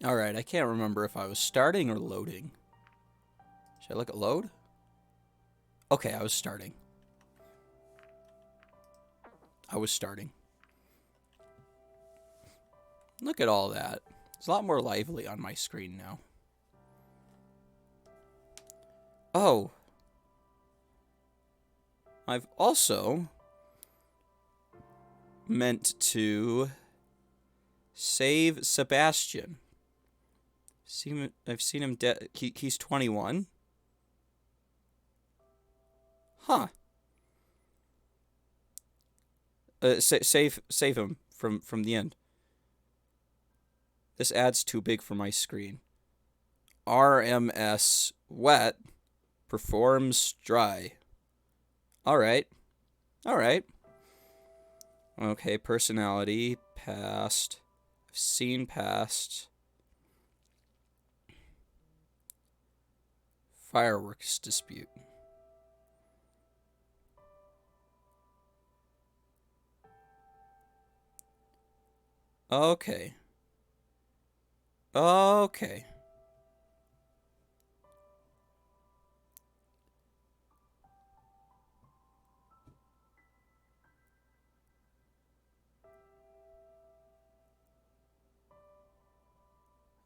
Alright, I can't remember if I was starting or loading. Should I look at load? Okay, I was starting. I was starting. Look at all that. It's a lot more lively on my screen now. Oh. I've also meant to save Sebastian. I've seen him dead. He's 21. Huh. Save him from the end. This ad's too big for my screen. RMS wet performs dry. Alright. Alright. Okay, personality, past. I've seen past. Fireworks dispute. Okay. Okay.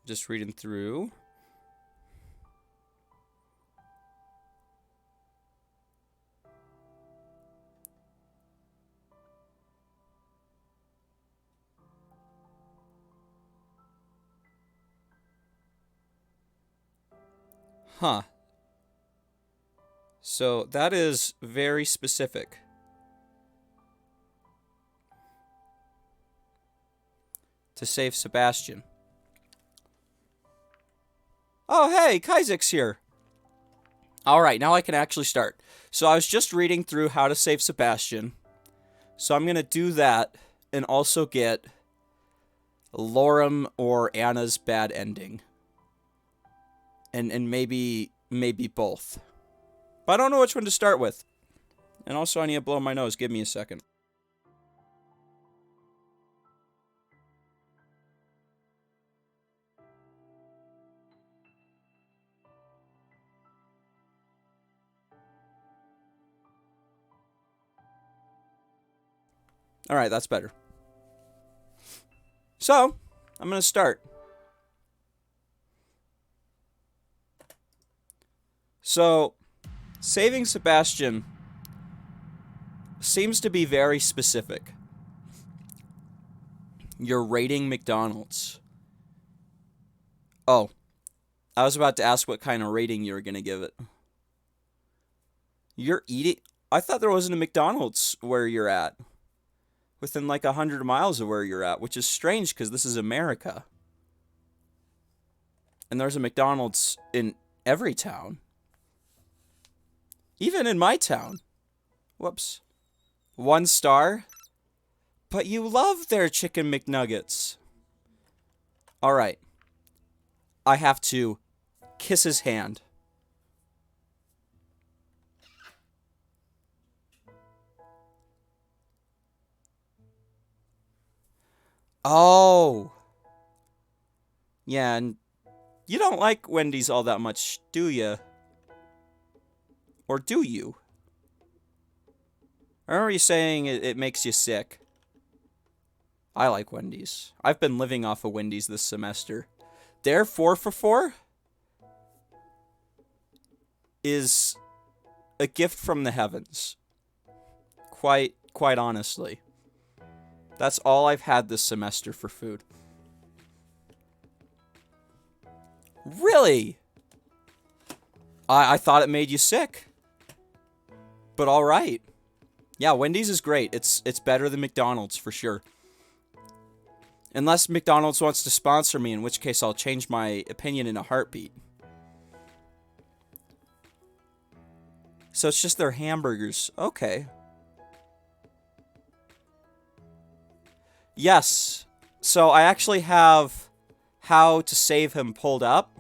Just reading through. Huh. So that is very specific. To save Sebastian. Oh, hey, Kaizek's here. Alright, now I can actually start. So I was just reading through how to save Sebastian. So I'm going to do that and also get Lorem or Anna's bad ending. And maybe both. But I don't know which one to start with. And also I need to blow my nose. Give me a second. Alright, that's better. So, I'm going to start. So, saving Sebastian seems to be very specific. You're rating McDonald's. Oh, I was about to ask what kind of rating you were going to give it. You're eating... I thought there wasn't a McDonald's where you're at. Within like 100 miles of where you're at, which is strange because this is America. And there's a McDonald's in every town. Even in my town. Whoops. 1 star? But you love their chicken McNuggets. Alright. I have to kiss his hand. Oh. Yeah, and you don't like Wendy's all that much, do you? Or do you? I remember you saying it makes you sick. I like Wendy's. I've been living off of Wendy's this semester. Their 4 for 4 is a gift from the heavens. Quite honestly. That's all I've had this semester for food. Really? I thought it made you sick. But alright. Yeah, Wendy's is great. It's better than McDonald's for sure. Unless McDonald's wants to sponsor me, in which case I'll change my opinion in a heartbeat. So it's just their hamburgers. Okay. Yes. So I actually have how to save him pulled up.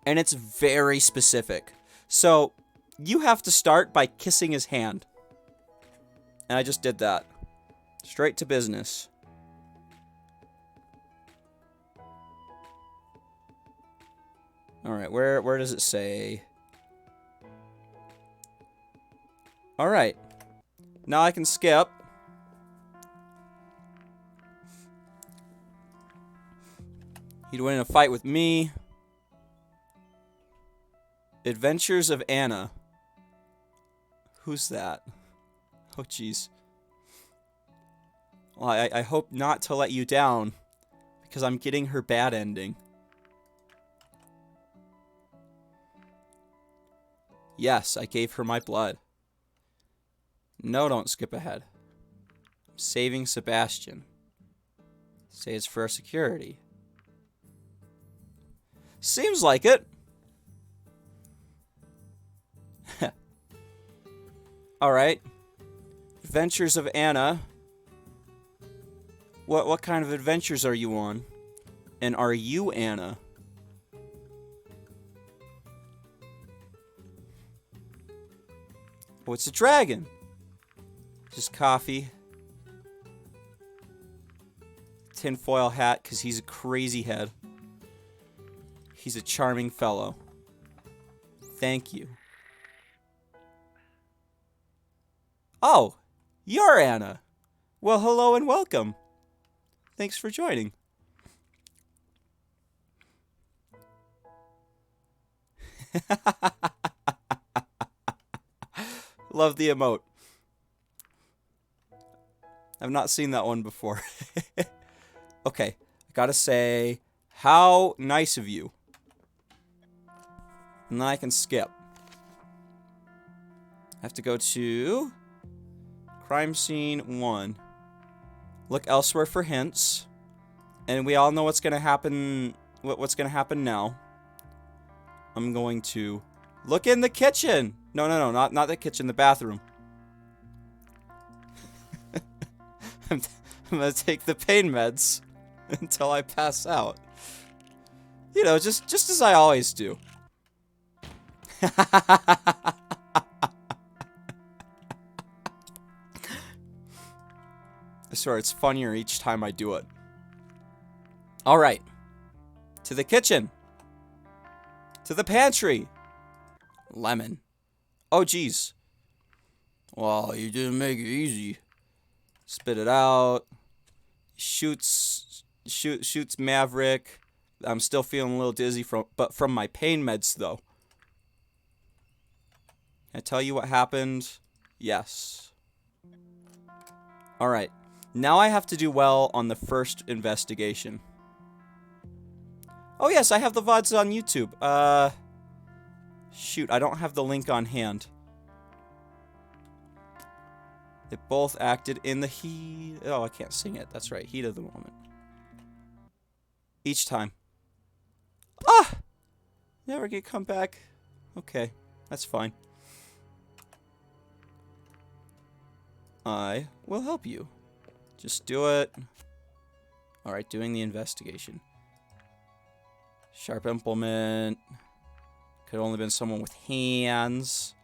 And it's very specific. So you have to start by kissing his hand. And I just did that. Straight to business. Alright, where does it say? Alright. Now I can skip. He'd win in a fight with me. Adventures of Anna. Who's that? Oh, jeez. Well, I hope not to let you down, because I'm getting her bad ending. Yes, I gave her my blood. No, don't skip ahead. I'm saving Sebastian. Say it's for our security. Seems like it. Alright. Adventures of Anna. What kind of adventures are you on? And are you Anna? Oh, it's a dragon. Just coffee. Tinfoil hat, because he's a crazy head. He's a charming fellow. Thank you. Oh, you're Anna. Well, hello and welcome. Thanks for joining. Love the emote. I've not seen that one before. Okay, I gotta say, how nice of you. And then I can skip. I have to go to crime scene 1. Look elsewhere for hints. And we all know what's gonna happen. What's gonna happen now. I'm going to look in the kitchen. No, not the kitchen, the bathroom. I'm gonna take the pain meds until I pass out. You know, just as I always do. I swear, it's funnier each time I do it. Alright. To the kitchen. To the pantry. Lemon. Oh, geez. Well, you didn't make it easy. Spit it out. Shoots Maverick. I'm still feeling a little dizzy from my pain meds, though. Can I tell you what happened? Yes. Alright. Now I have to do well on the first investigation. Oh yes, I have the VODs on YouTube. Shoot, I don't have the link on hand. They both acted in the heat... Oh, I can't sing it. That's right, heat of the moment. Each time. Ah! Never get come back. Okay, that's fine. I will help you. Just do it. Alright, doing the investigation. Sharp implement. Could have only been someone with hands.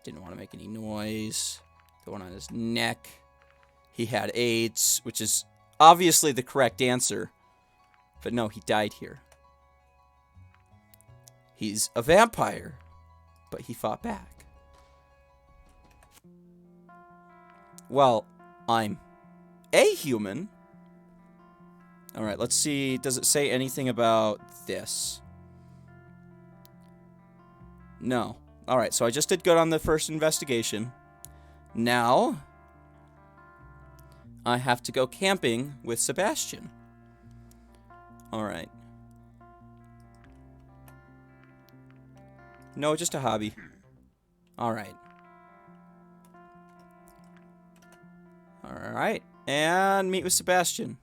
Didn't want to make any noise. The one on his neck. He had AIDS, which is obviously the correct answer. But no, he died here. He's a vampire. But he fought back. Well, I'm a human. Alright, let's see. Does it say anything about this? No. Alright, so I just did good on the first investigation. Now, I have to go camping with Sebastian. Alright. No, just a hobby. Alright. Alright. And meet with Sebastian.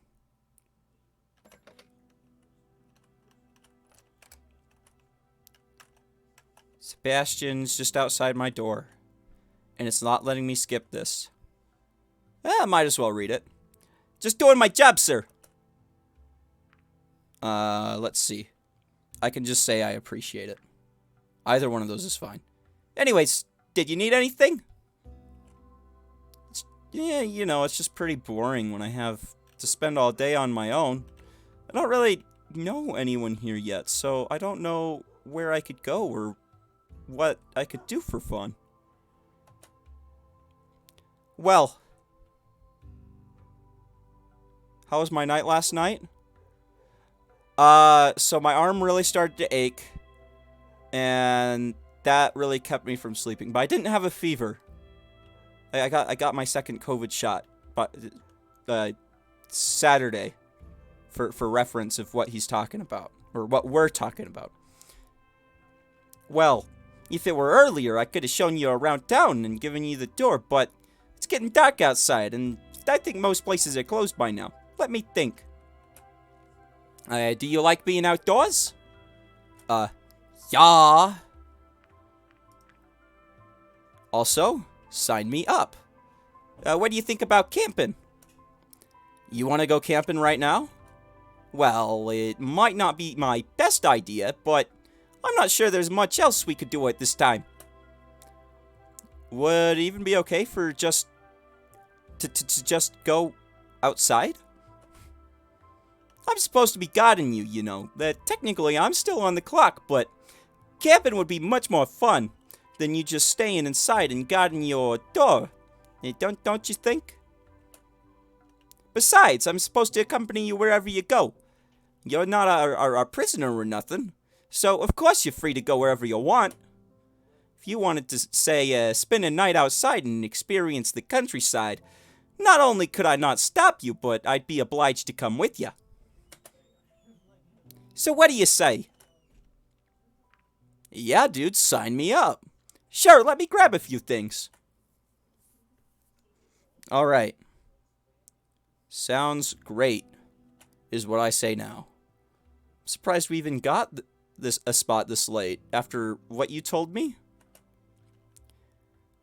Sebastian's just outside my door. And it's not letting me skip this. I might as well read it. Just doing my job, sir. Let's see. I can just say I appreciate it. Either one of those is fine. Anyways, did you need anything? Yeah, you know, it's just pretty boring when I have to spend all day on my own. I don't really know anyone here yet, so I don't know where I could go or what I could do for fun. Well, how was my night last night? So my arm really started to ache, and that really kept me from sleeping. But I didn't have a fever. I got my second COVID shot, but Saturday, for reference of what he's talking about, or what we're talking about. Well, if it were earlier, I could have shown you around town and given you the tour, but it's getting dark outside, and I think most places are closed by now. Let me think. Do you like being outdoors? Yeah. Also, sign me up. What do you think about camping? You want to go camping right now? Well, it might not be my best idea, but I'm not sure there's much else we could do at this time. Would it even be okay for just to just go outside? I'm supposed to be guiding you, you know. Technically, I'm still on the clock, but camping would be much more fun than you just staying inside and guarding your door. Don't you think? Besides, I'm supposed to accompany you wherever you go. You're not our prisoner or nothing, so of course you're free to go wherever you want. If you wanted to, say, spend a night outside and experience the countryside, not only could I not stop you, but I'd be obliged to come with you. So what do you say? Yeah, dude, sign me up. Sure, let me grab a few things. Alright. Sounds great, is what I say now. I'm surprised we even got a spot this late, after what you told me.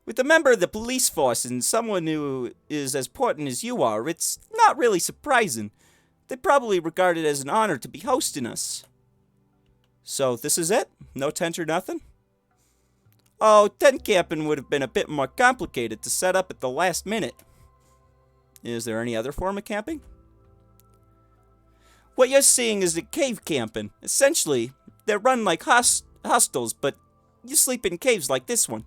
With a member of the police force and someone who is as important as you are, it's not really surprising. They probably regard it as an honor to be hosting us. So, this is it? No tent or nothing? Oh, tent camping would have been a bit more complicated to set up at the last minute. Is there any other form of camping? What you're seeing is the cave camping. Essentially, they're run like hostels, but you sleep in caves like this one.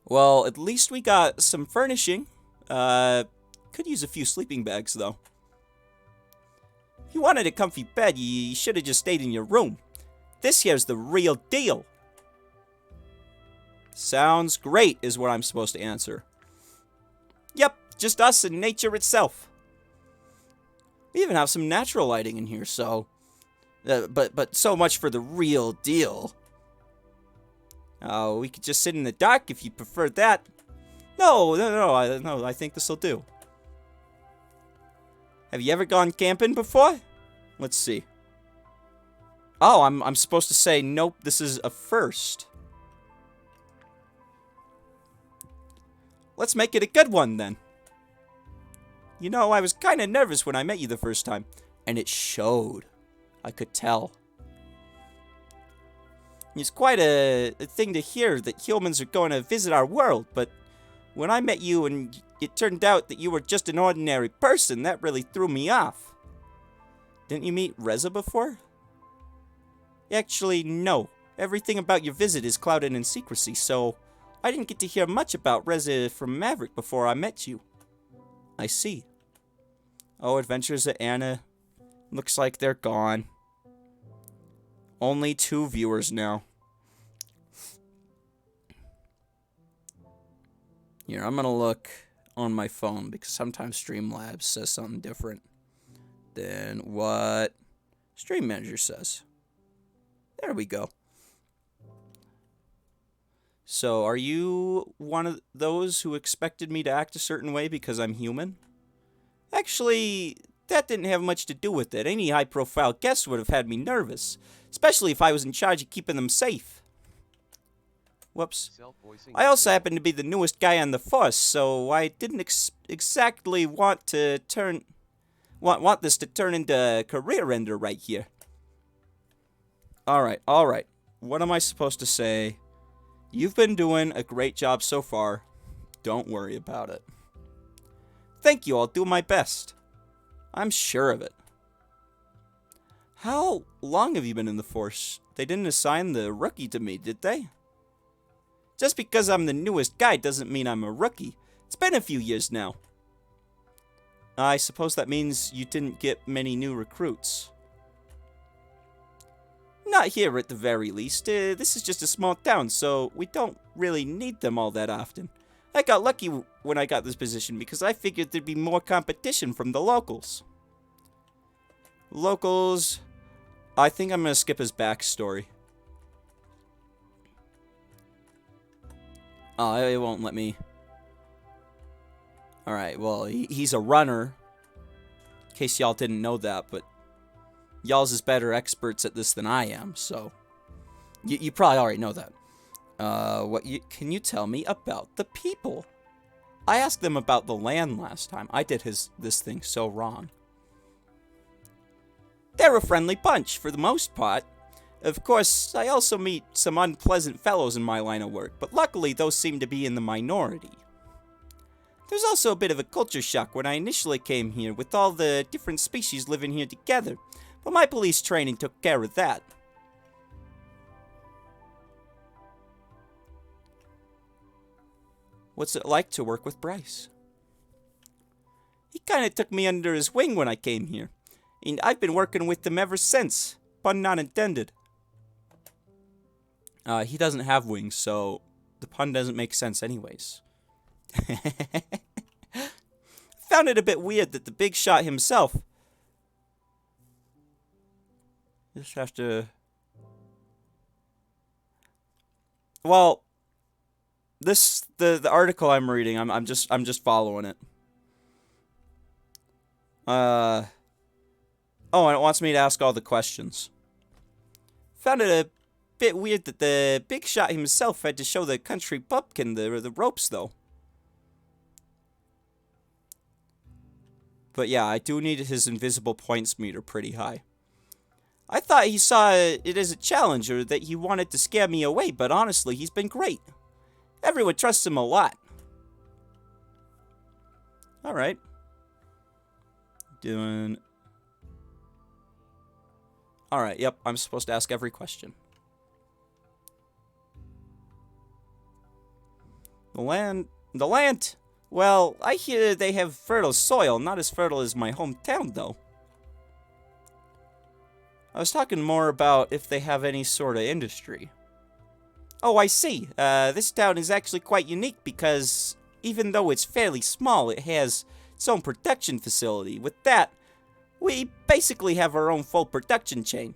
Well, at least we got some furnishing. Could use a few sleeping bags, though. If you wanted a comfy bed, you should have just stayed in your room. This here's the real deal. Sounds great, is what I'm supposed to answer. Yep, just us and nature itself. We even have some natural lighting in here, so... But so much for the real deal. Oh, we could just sit in the dark if you prefer that. No, I think this'll do. Have you ever gone camping before? Let's see. Oh, I'm supposed to say, nope, this is a first. Let's make it a good one, then. You know, I was kind of nervous when I met you the first time, and it showed. I could tell. It's quite a thing to hear that humans are going to visit our world, but when I met you and it turned out that you were just an ordinary person, that really threw me off. Didn't you meet Reza before? Actually, no. Everything about your visit is clouded in secrecy, so I didn't get to hear much about Reza from Maverick before I met you. I see. Oh, Adventures of Anna. Looks like they're gone. Only 2 viewers now. Here, I'm gonna look on my phone because sometimes Streamlabs says something different than what Stream Manager says. There we go. So, are you one of those who expected me to act a certain way because I'm human? Actually, that didn't have much to do with it. Any high-profile guest would have had me nervous, especially if I was in charge of keeping them safe. Whoops. I also happen to be the newest guy on the force, so I didn't exactly want to want this to turn into a career ender right here. Alright. What am I supposed to say? You've been doing a great job so far. Don't worry about it. Thank you, I'll do my best. I'm sure of it. How long have you been in the force? They didn't assign the rookie to me, did they? Just because I'm the newest guy doesn't mean I'm a rookie. It's been a few years now. I suppose that means you didn't get many new recruits. Not here at the very least. This is just a small town, so we don't really need them all that often. I got lucky when I got this position because I figured there'd be more competition from the locals. Locals... I think I'm going to skip his backstory. Oh, it won't let me. Alright, well, he's a runner. In case y'all didn't know that, but y'all's is better experts at this than I am, so you probably already know that. Can you tell me about the people? I asked them about the land last time. I did this thing so wrong. They're a friendly bunch, for the most part. Of course, I also meet some unpleasant fellows in my line of work, but luckily those seem to be in the minority. There's also a bit of a culture shock when I initially came here with all the different species living here together, but my police training took care of that. What's it like to work with Bryce? He kinda took me under his wing when I came here, and I've been working with him ever since. Pun not intended. He doesn't have wings, so the pun doesn't make sense anyways. Found it a bit weird that the big shot himself... Just have to... Well, the article I'm reading, I'm just following it. Oh, and it wants me to ask all the questions. Found it a bit weird that the big shot himself had to show the country bumpkin the ropes, though. But yeah, I do need his invisible points meter pretty high. I thought he saw it as a challenge or that he wanted to scare me away, but honestly, he's been great. Everyone trusts him a lot. Alright. Alright, yep, I'm supposed to ask every question. The land? Well, I hear they have fertile soil, not as fertile as my hometown, though. I was talking more about if they have any sort of industry. Oh, I see. This town is actually quite unique because even though it's fairly small, it has its own production facility. With that, we basically have our own full production chain.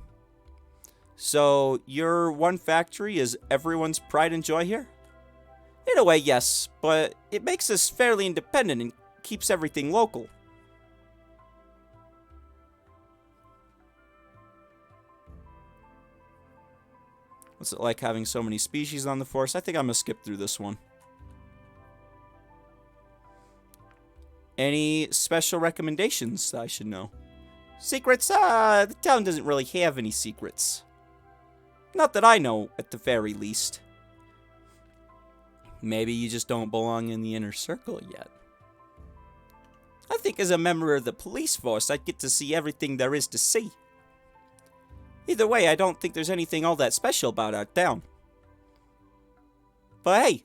So, your one factory is everyone's pride and joy here? In a way, yes, but it makes us fairly independent and keeps everything local. What's it like having so many species on the force? I think I'm gonna skip through this one. Any special recommendations that I should know? Secrets? The town doesn't really have any secrets. Not that I know, at the very least. Maybe you just don't belong in the inner circle yet. I think as a member of the police force, I'd get to see everything there is to see. Either way, I don't think there's anything all that special about our town. But hey,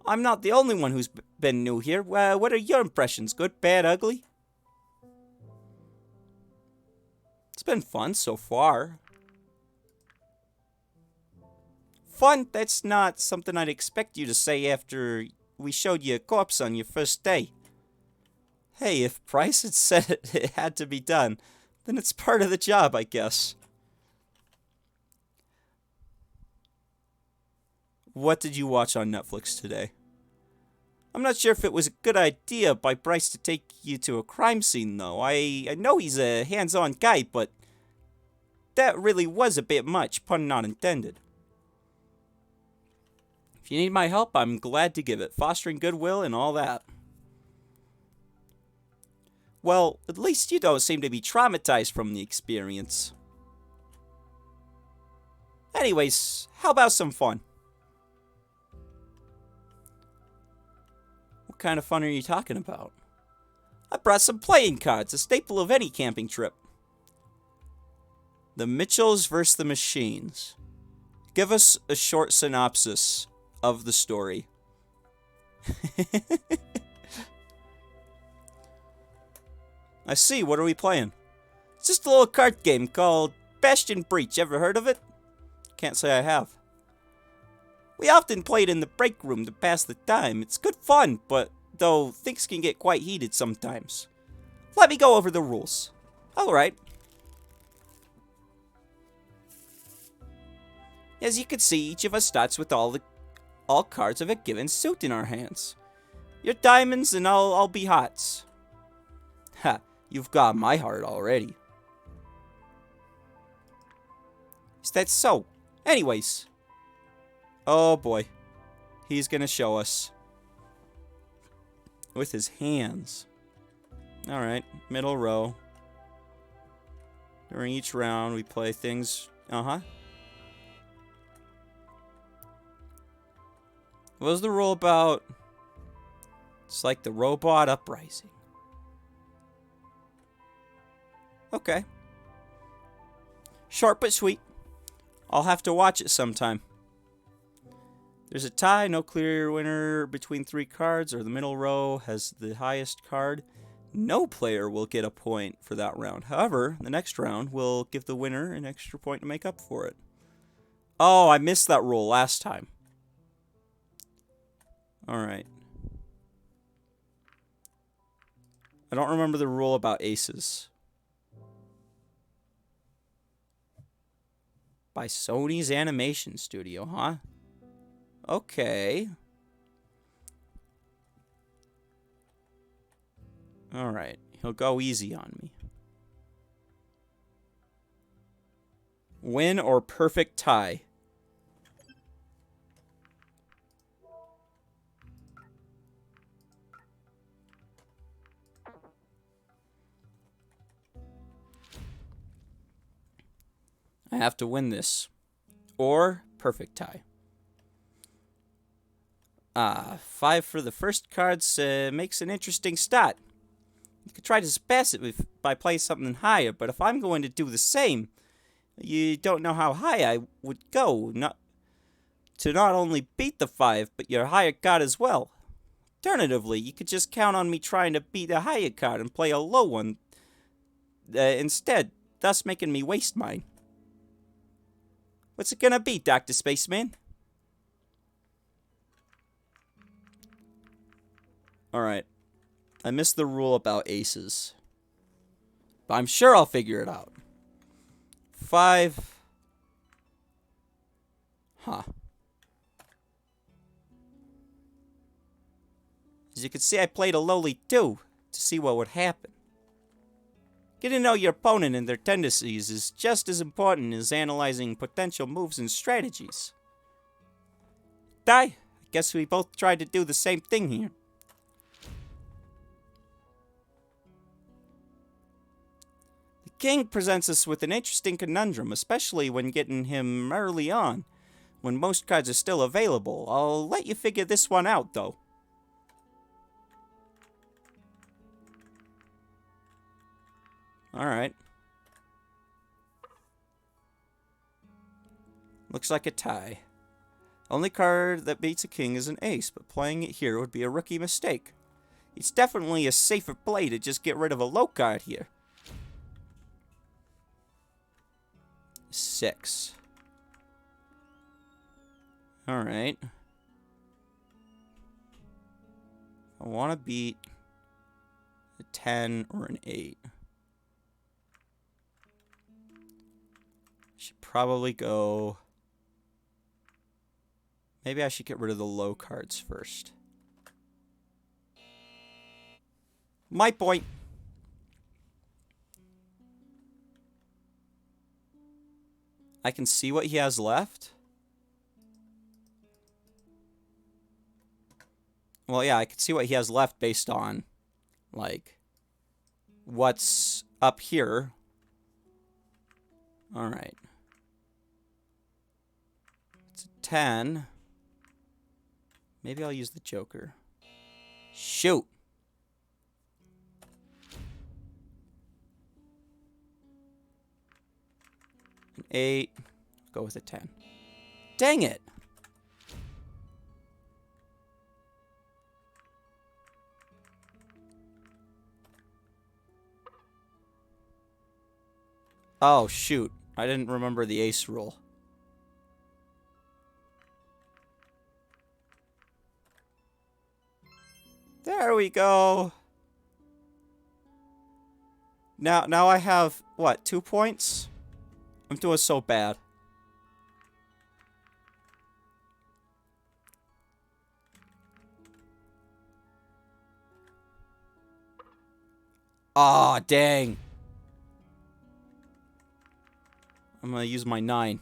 I'm not the only one who's been new here. What are your impressions? Good, bad, ugly? It's been fun so far. Fun? That's not something I'd expect you to say after we showed you a corpse on your first day. Hey, if Price had said it had to be done, then it's part of the job, I guess. What did you watch on Netflix today? I'm not sure if it was a good idea by Bryce to take you to a crime scene, though. I know he's a hands-on guy, but that really was a bit much, pun not intended. If you need my help, I'm glad to give it. Fostering goodwill and all that. Well, at least you don't seem to be traumatized from the experience. Anyways, how about some fun? What kind of fun are you talking about? I brought some playing cards, a staple of any camping trip. The Mitchells versus the Machines. Give us a short synopsis of the story. I see. What are we playing? It's just a little card game called Bastion Breach. Ever heard of it? Can't say I have. We often play it in the break room to pass the time. It's good fun, but though things can get quite heated sometimes. Let me go over the rules. Alright. As you can see, each of us starts with all cards of a given suit in our hands. You're diamonds and I'll be hearts. Ha, you've got my heart already. Is that so? Anyways. Oh boy. He's gonna show us. With his hands. Alright, middle row. During each round, we play things... What was the rule about... It's like the robot uprising. Okay. Short but sweet. I'll have to watch it sometime. There's a tie, no clear winner between 3 cards, or the middle row has the highest card. No player will get a point for that round. However, the next round will give the winner an extra point to make up for it. Oh, I missed that rule last time. Alright. I don't remember the rule about aces. By Sony's Animation Studio, huh? Okay. Alright. He'll go easy on me. Win or perfect tie. I have to win this. Or perfect tie. 5 for the first cards makes an interesting start. You could try to surpass it by playing something higher, but if I'm going to do the same, you don't know how high I would go. Not only beat the 5, but your higher card as well. Alternatively, you could just count on me trying to beat a higher card and play a low one instead, thus making me waste mine. What's it gonna be, Dr. Spaceman? Alright. I missed the rule about aces. But I'm sure I'll figure it out. 5. Huh. As you can see, I played a lowly 2 to see what would happen. Getting to know your opponent and their tendencies is just as important as analyzing potential moves and strategies. I guess we both tried to do the same thing here. The king presents us with an interesting conundrum, especially when getting him early on, when most cards are still available. I'll let you figure this one out, though. Alright. Looks like a tie. Only card that beats a king is an ace, but playing it here would be a rookie mistake. It's definitely a safer play to just get rid of a low card here. 6. Alright. I want to beat a 10 or an 8. Should probably go... Maybe I should get rid of the low cards first. My point. I can see what he has left. Well, yeah, I can see what he has left based on, like, what's up here. Alright. It's a 10. Maybe I'll use the Joker. Shoot! An 8. Go with a 10. Dang it! Oh, shoot. I didn't remember the ace rule. There we go. Now I have, what, 2 points? I'm doing so bad. Aw, dang. I'm gonna use my 9.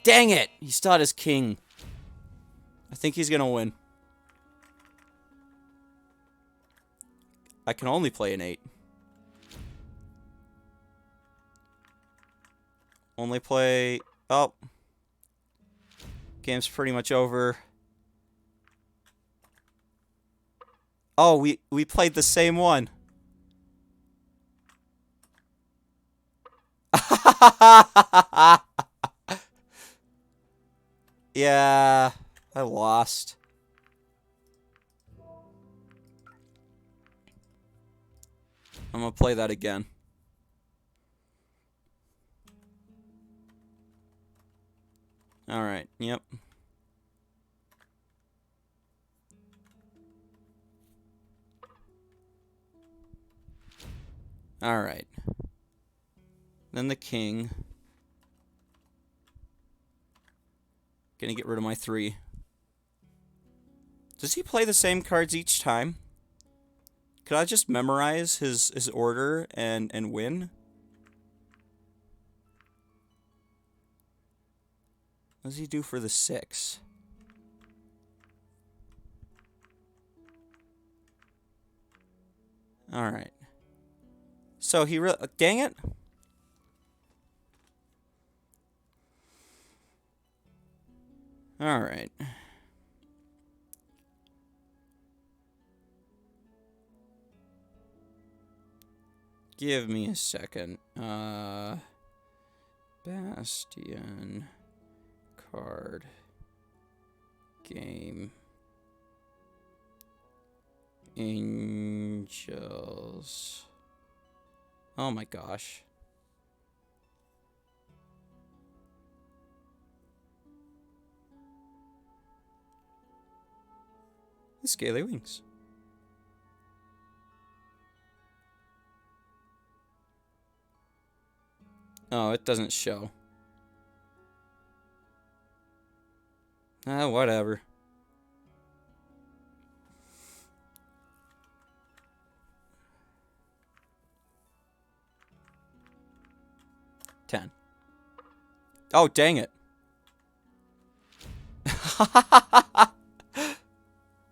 Dang it! He still had his king. I think he's gonna win. I can only play an 8. Only play... Oh. Game's pretty much over. Oh, we played the same one. Yeah, I lost. I'm gonna play that again. Alright, yep. Alright. Then the king. Gonna get rid of my 3. Does he play the same cards each time? Could I just memorize his order and win? What does he do for the 6? Alright. So he dang it. Alright. Give me a second. Bastion card game. Angels. Oh my gosh. The Scaly Wings. Oh, it doesn't show. Whatever. $10. Oh, dang it.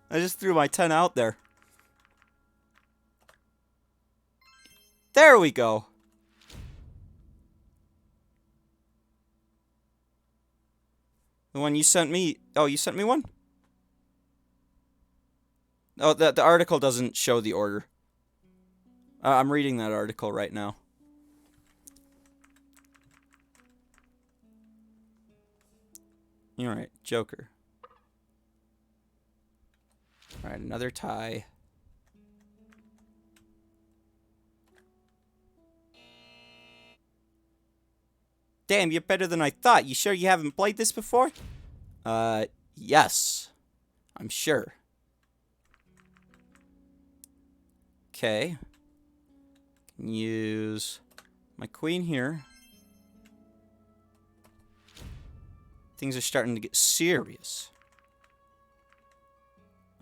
I just threw my 10 out there. There we go. The one you sent me. Oh, you sent me one? Oh, the article doesn't show the order. I'm reading that article right now. Alright, Joker. Alright, another tie. Damn, you're better than I thought. You sure you haven't played this before? Yes. I'm sure. Okay. Can use my queen here. Things are starting to get serious.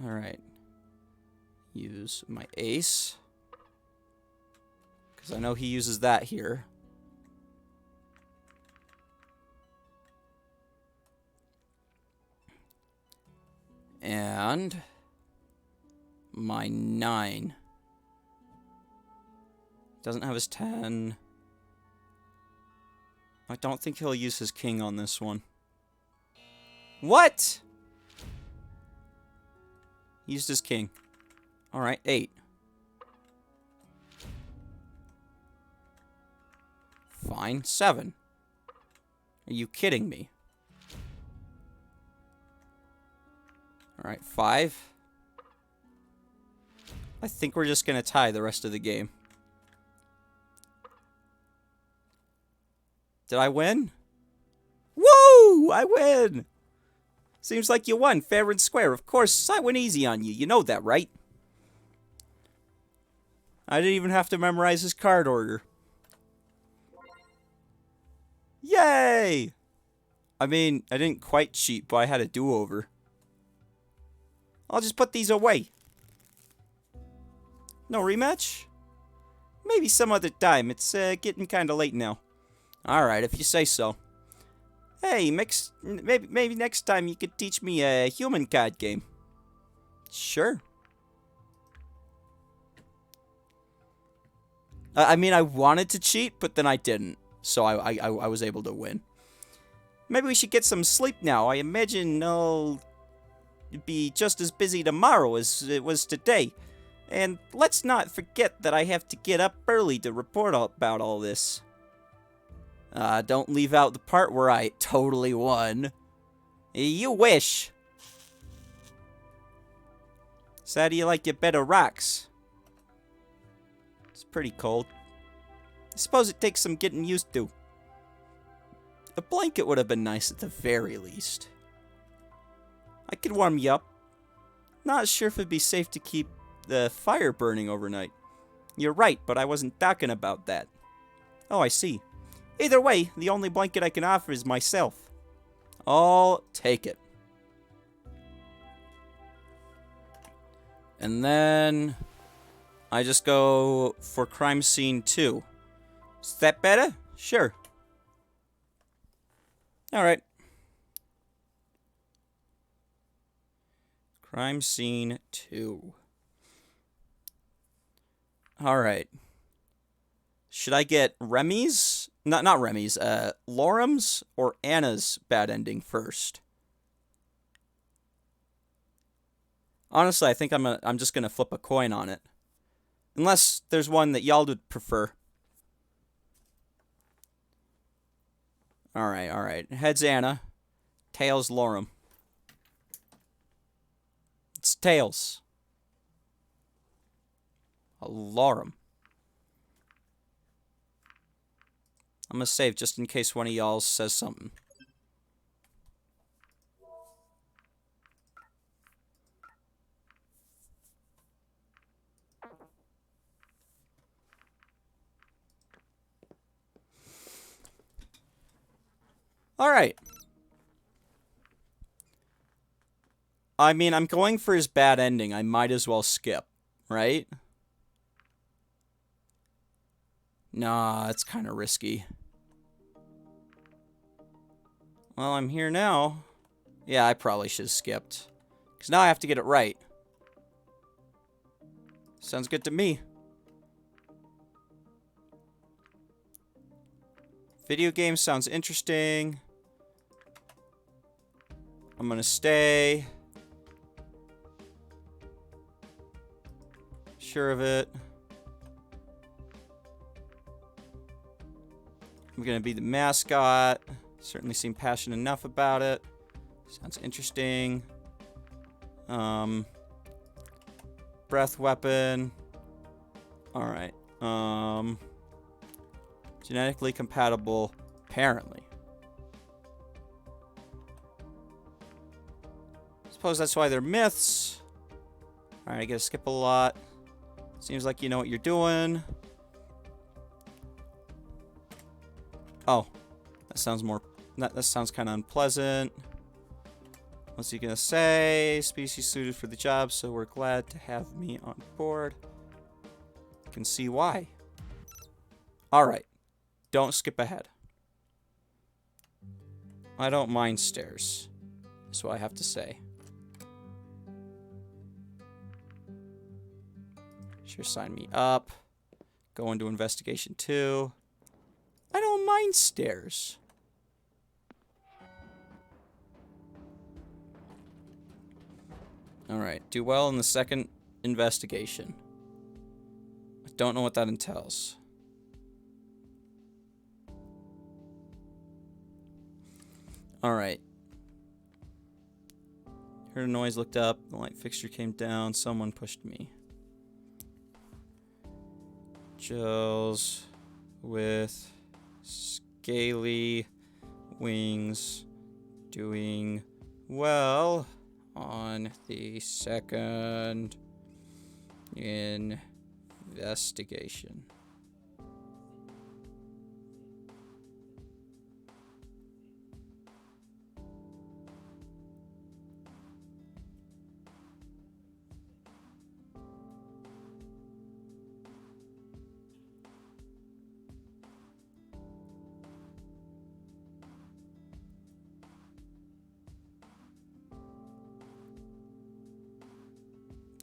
Alright. Use my ace. Because I know he uses that here. And my 9. Doesn't have his 10. I don't think he'll use his king on this one. What? Used his king. Alright, 8. Fine. 7. Are you kidding me? Alright, 5. I think we're just gonna tie the rest of the game. Did I win? Woo! I win! Seems like you won, fair and square. Of course, I went easy on you. You know that, right? I didn't even have to memorize his card order. Yay! I mean, I didn't quite cheat, but I had a do-over. I'll just put these away. No rematch? Maybe some other time. It's getting kind of late now. Alright, if you say so. Hey, maybe next time you could teach me a human card game. Sure. I mean, I wanted to cheat, but then I didn't. So I was able to win. Maybe we should get some sleep now. I imagine I'll be just as busy tomorrow as it was today. And let's not forget that I have to get up early to report about all this. Don't leave out the part where I totally won. You wish. So how do you like your bed of rocks? It's pretty cold. I suppose it takes some getting used to. A blanket would have been nice at the very least. I could warm you up. Not sure if it'd be safe to keep the fire burning overnight. You're right, but I wasn't talking about that. Oh, I see. Either way, the only blanket I can offer is myself. I'll take it. And then I just go for crime scene 2. Is that better? Sure. Alright. Crime scene 2. Alright. Should I get Remy's? Not Remy's, Lorem's or Anna's bad ending first? Honestly, I think I'm just gonna flip a coin on it. Unless there's one that y'all would prefer. Alright. Heads Anna. Tails Lorem. It's Tails. A Lorem. I'm gonna save just in case one of y'all says something. Alright. I mean, I'm going for his bad ending. I might as well skip, right? Nah, it's kind of risky. Well, I'm here now. Yeah, I probably should have skipped. Because now I have to get it right. Sounds good to me. Video game sounds interesting. I'm gonna stay. Sure of it. I'm gonna be the mascot. Certainly seem passionate enough about it. Sounds interesting. Breath weapon. Alright. Genetically compatible, apparently. Suppose that's why they're myths. Alright, I gotta skip a lot. Seems like you know what you're doing. Oh, that sounds more... That sounds kind of unpleasant. What's he gonna say? Species suited for the job, so we're glad to have me on board. Can see why. Alright. Don't skip ahead. I don't mind stairs. That's what I have to say. Sure, sign me up. Go into investigation 2. I don't mind stairs. Alright, do well in the second investigation. I don't know what that entails. Alright. Heard a noise, looked up, the light fixture came down, someone pushed me. Gels with Scaly Wings doing well on the second investigation.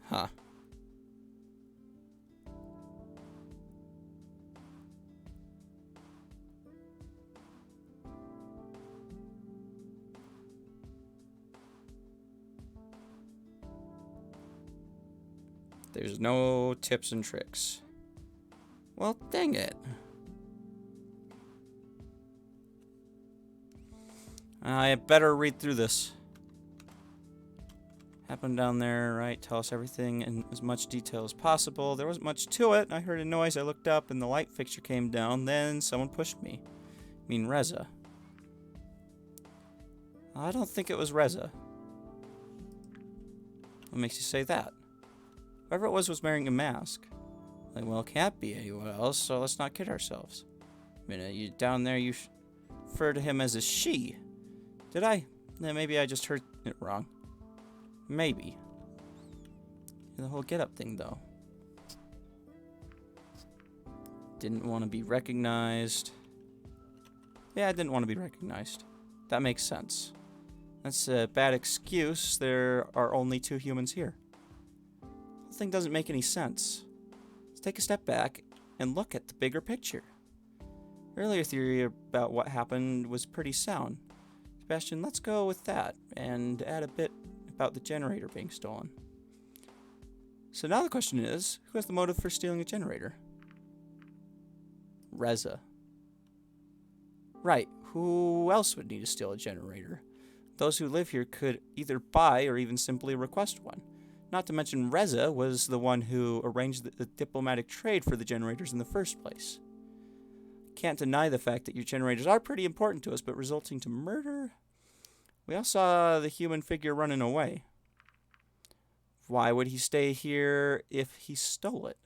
Huh. There's no tips and tricks. Well, dang it. I better read through this. Happened down there, right? Tell us everything in as much detail as possible. There wasn't much to it. I heard a noise. I looked up and the light fixture came down. Then someone pushed me. I mean, Reza. I don't think it was Reza. What makes you say that? Whoever it was wearing a mask. Like, well, it can't be anyone else, so let's not kid ourselves. I mean, you down there, you refer to him as a she. Did I? Yeah, maybe I just heard it wrong. Maybe. The whole get-up thing, though. Didn't want to be recognized. Yeah, I didn't want to be recognized. That makes sense. That's a bad excuse. There are only 2 humans here. The whole thing doesn't make any sense. Let's take a step back and look at the bigger picture. Earlier theory about what happened was pretty sound. Sebastian, let's go with that and add a bit about the generator being stolen. So now the question is, who has the motive for stealing a generator? Reza. Right, who else would need to steal a generator? Those who live here could either buy or even simply request one. Not to mention Reza was the one who arranged the diplomatic trade for the generators in the first place. Can't deny the fact that your generators are pretty important to us, but resulting to murder? We all saw the human figure running away. Why would he stay here if he stole it?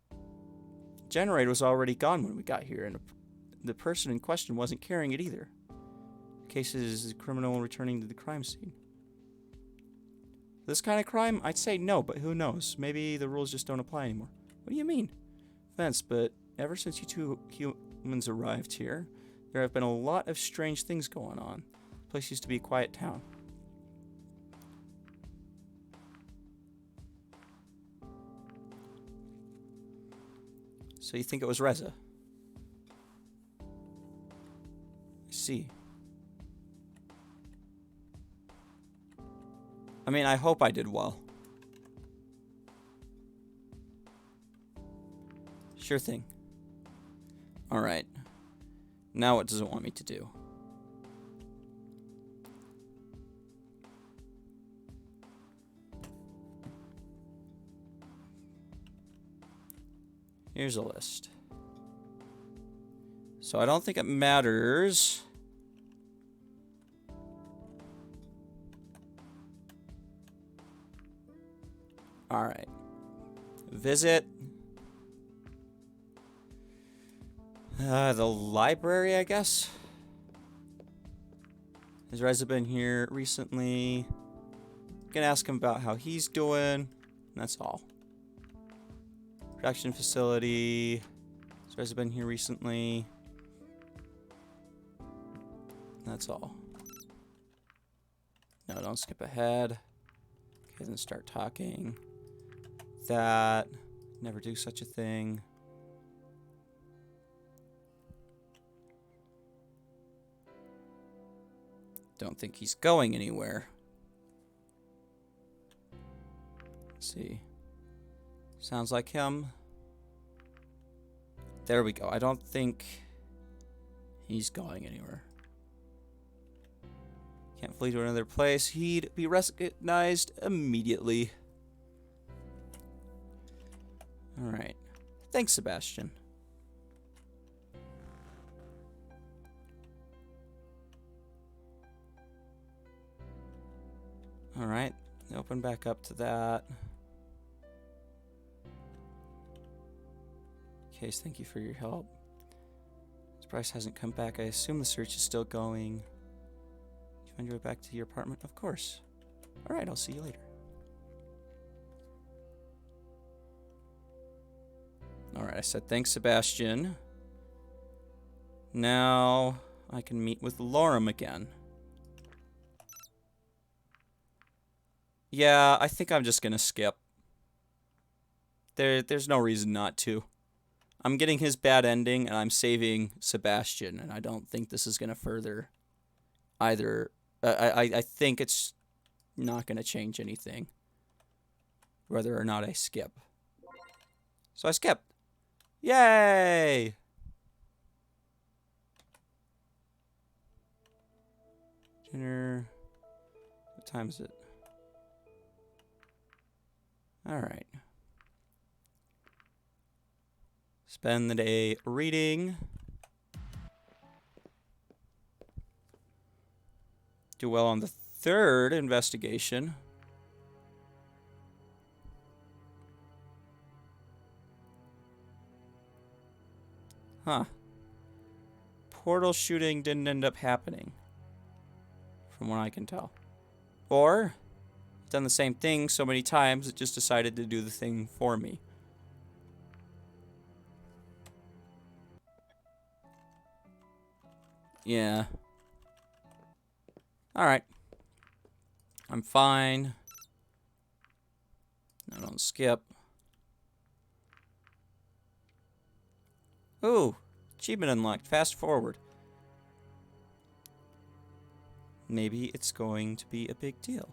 The generator was already gone when we got here, and the person in question wasn't carrying it either. The case is a criminal returning to the crime scene. This kind of crime? I'd say no, but who knows? Maybe the rules just don't apply anymore. What do you mean? Offense, but ever since you 2 humans arrived here, there have been a lot of strange things going on. The place used to be a quiet town. So you think it was Reza? I see. I mean, I hope I did well. Sure thing. Alright. Now what does it want me to do? Here's a list. So I don't think it matters. Alright. Visit the library, I guess. Has Reza been here recently? Gonna ask him about how he's doing. That's all. Production facility. Has Reza been here recently? That's all. No, don't skip ahead. Okay, then start talking. That. Never do such a thing. Don't think he's going anywhere. Let's see. Sounds like him. There we go. I don't think he's going anywhere. Can't flee to another place. He'd be recognized immediately. Alright. Thanks, Sebastian. Alright. Open back up to that. Case, thank you for your help. Bryce hasn't come back. I assume the search is still going. Did you find your way back to your apartment? Of course. Alright, I'll see you later. Alright, I said thanks, Sebastian. Now I can meet with Lorem again. Yeah, I think I'm just gonna skip. There's no reason not to. I'm getting his bad ending, and I'm saving Sebastian, and I don't think this is going to further either. I think it's not going to change anything, whether or not I skip. So I skipped. Yay! Dinner. What time is it? Alright. Spend the day reading. Do well on the third investigation. Huh. Portal shooting didn't end up happening, from what I can tell. Or, I've done the same thing so many times, it just decided to do the thing for me. Yeah. Alright. I'm fine. No, don't skip. Ooh. Achievement unlocked. Fast forward. Maybe it's going to be a big deal.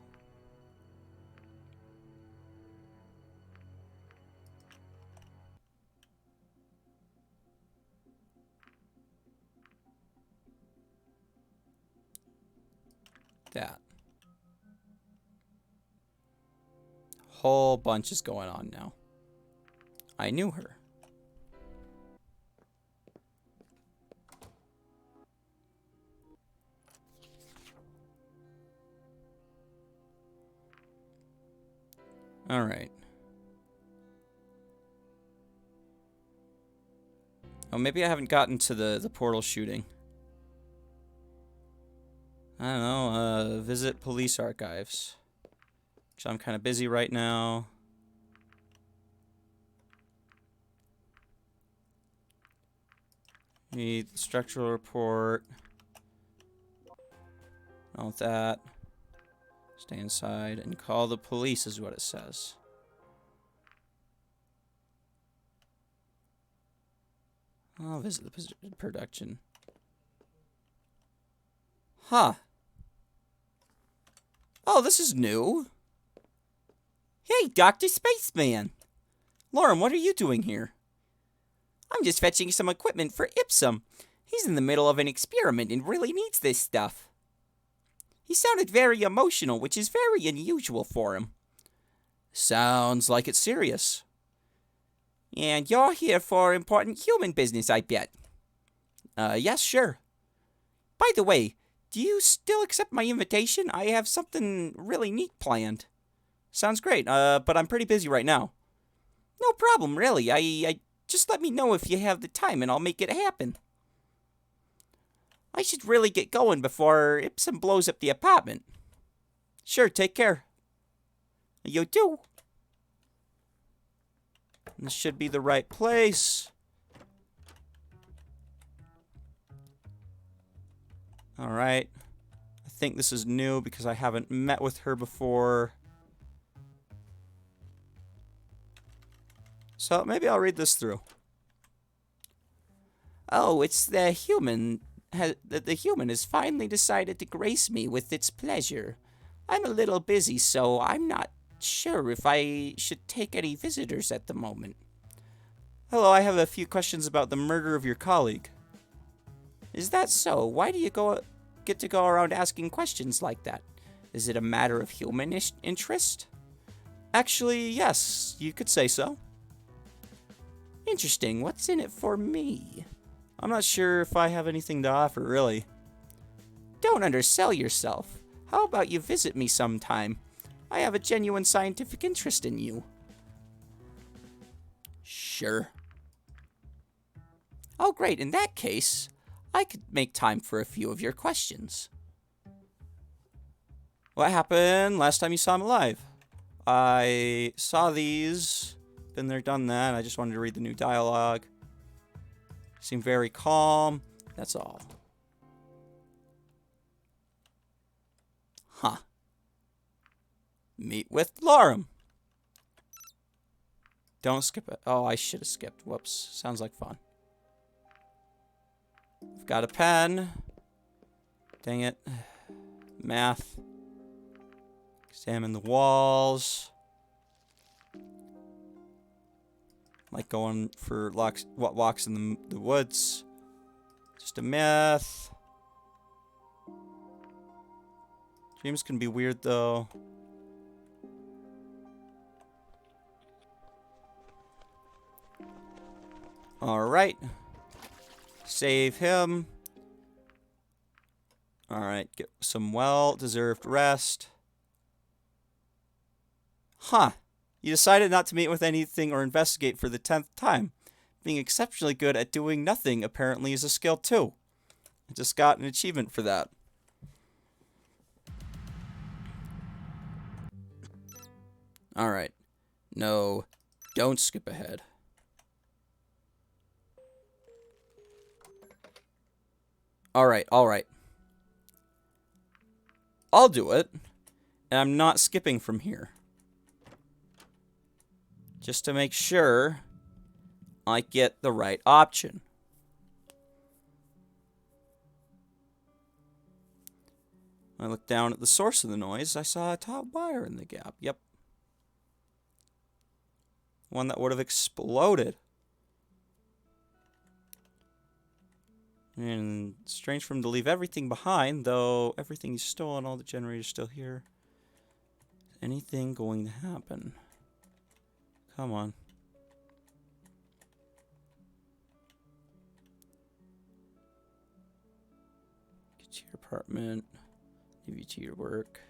That. Whole bunch is going on now. I knew her. All right. Oh, maybe I haven't gotten to the portal shooting. I don't know, visit police archives. So I'm kind of busy right now. Read the structural report. All that. Stay inside and call the police is what it says. I'll visit the production. Huh. Oh, this is new. Hey, Dr. Spaceman. Lorem, what are you doing here? I'm just fetching some equipment for Ipsum. He's in the middle of an experiment and really needs this stuff. He sounded very emotional, which is very unusual for him. Sounds like it's serious. And you're here for important human business, I bet. Yes, sure. By the way, do you still accept my invitation? I have something really neat planned. Sounds great, but I'm pretty busy right now. No problem, really. I just let me know if you have the time and I'll make it happen. I should really get going before Ipsum blows up the apartment. Sure, take care. You too. This should be the right place. Alright. I think this is new because I haven't met with her before. So maybe I'll read this through. Oh, it's the human. The human has finally decided to grace me with its pleasure. I'm a little busy, so I'm not sure if I should take any visitors at the moment. Hello, I have a few questions about the murder of your colleague. Is that so? Why do you get to go around asking questions like that? Is it a matter of human interest? Actually, yes, you could say so. Interesting. What's in it for me? I'm not sure if I have anything to offer, really. Don't undersell yourself. How about you visit me sometime? I have a genuine scientific interest in you. Sure. Oh, great. In that case, I could make time for a few of your questions. What happened last time you saw him alive? I saw these. Been there, done that. I just wanted to read the new dialogue. Seemed very calm. That's all. Huh. Meet with Lorem. Don't skip it. Oh, I should have skipped. Whoops. Sounds like fun. I've got a pen. Dang it. Math. Examine the walls. Like going for what walks in the woods. Just a myth. Dreams can be weird, though. Alright. Save him. Alright, get some well-deserved rest. Huh. You decided not to meet with anything or investigate for the 10th time. Being exceptionally good at doing nothing apparently is a skill, too. I just got an achievement for that. Alright. No, don't skip ahead. Alright. I'll do it. And I'm not skipping from here. Just to make sure I get the right option. I looked down at the source of the noise. I saw a top wire in the gap. Yep. One that would have exploded. And strange for him to leave everything behind, though everything he's stolen, all the generators still here. Is anything going to happen? Come on. Get to your apartment. Leave you to your work.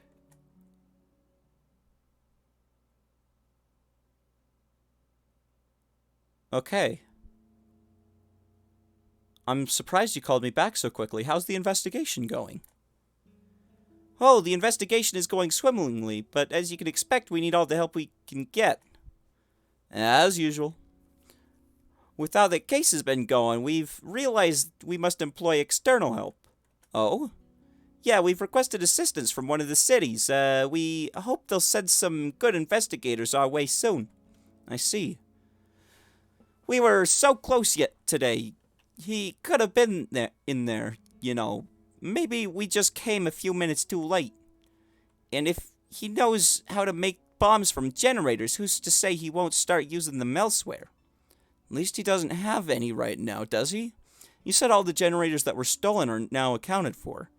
Okay. I'm surprised you called me back so quickly. How's the investigation going? Oh, the investigation is going swimmingly, but as you can expect, we need all the help we can get. As usual. With how the case has been going, we've realized we must employ external help. Oh? Yeah, we've requested assistance from one of the cities. We hope they'll send some good investigators our way soon. I see. We were so close yet today. He could have been in there, you know. Maybe we just came a few minutes too late. And if he knows how to make bombs from generators, who's to say he won't start using them elsewhere? At least he doesn't have any right now, does he? You said all the generators that were stolen are now accounted for.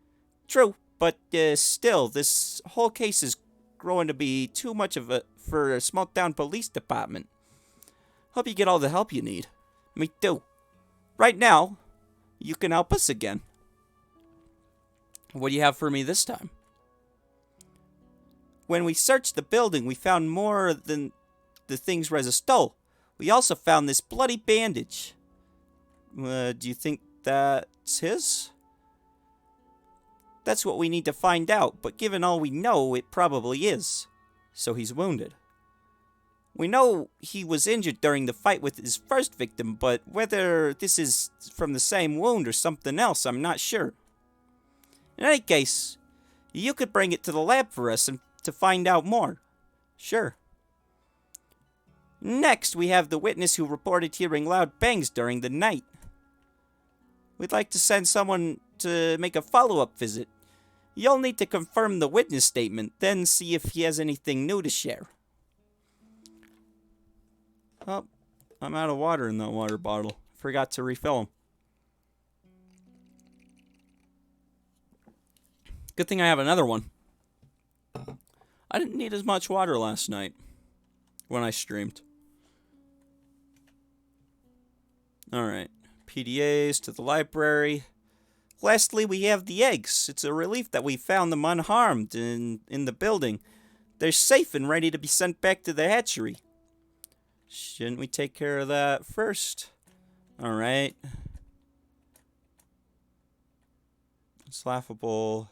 True, but still, this whole case is growing to be too much for a small-town police department. Hope you get all the help you need. Me too. Right now, you can help us again. What do you have for me this time? When we searched the building, we found more than the things Reza stole. We also found this bloody bandage. Do you think that's his? That's what we need to find out, but given all we know, it probably is. So he's wounded. We know he was injured during the fight with his first victim, but whether this is from the same wound or something else, I'm not sure. In any case, you could bring it to the lab for us and to find out more. Sure. Next, we have the witness who reported hearing loud bangs during the night. We'd like to send someone to make a follow-up visit. You'll need to confirm the witness statement, then see if he has anything new to share. Oh, I'm out of water in that water bottle. Forgot to refill them. Good thing I have another one. I didn't need as much water last night when I streamed. Alright. PDAs to the library. Lastly, we have the eggs. It's a relief that we found them unharmed in the building. They're safe and ready to be sent back to the hatchery. Shouldn't we take care of that first? Alright. It's laughable.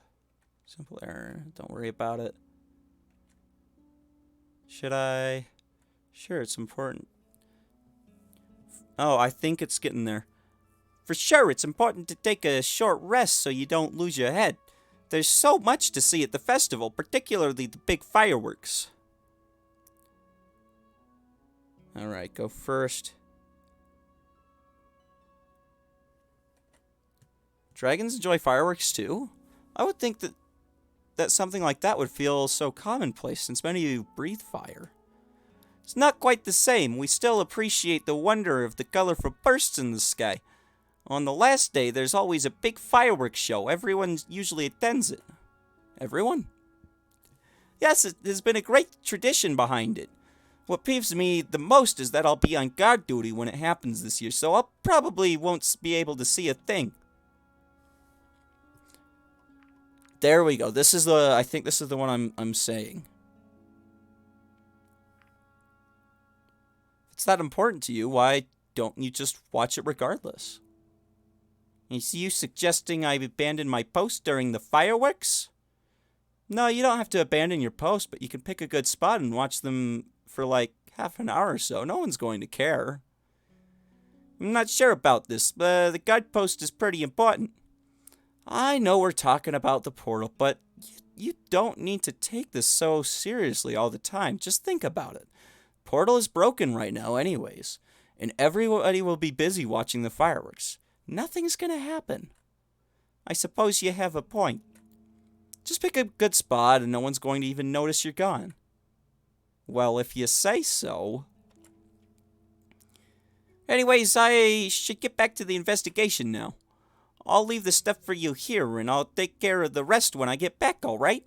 Simple error. Don't worry about it. Should I? Sure, it's important. Oh, I think it's getting there. For sure, it's important to take a short rest so you don't lose your head. There's so much to see at the festival, particularly the big fireworks. Alright, go first. Dragons enjoy fireworks too? I would think that something like that would feel so commonplace since many of you breathe fire. It's not quite the same. We still appreciate the wonder of the colorful bursts in the sky. On the last day, there's always a big fireworks show. Everyone usually attends it. Everyone? Yes, there's been a great tradition behind it. What peeves me the most is that I'll be on guard duty when it happens this year, so I'll probably won't be able to see a thing. There we go. I think this is the one I'm saying. If it's that important to you, why don't you just watch it regardless? Is you suggesting I abandon my post during the fireworks? No, you don't have to abandon your post, but you can pick a good spot and watch them for like half an hour or so. No one's going to care. I'm not sure about this, but the guide post is pretty important. I know we're talking about the portal, but you don't need to take this so seriously all the time. Just think about it. Portal is broken right now anyways, and everybody will be busy watching the fireworks. Nothing's gonna happen. I suppose you have a point. Just pick a good spot and no one's going to even notice you're gone. Well, if you say so. Anyways, I should get back to the investigation now. I'll leave the stuff for you here, and I'll take care of the rest when I get back, alright?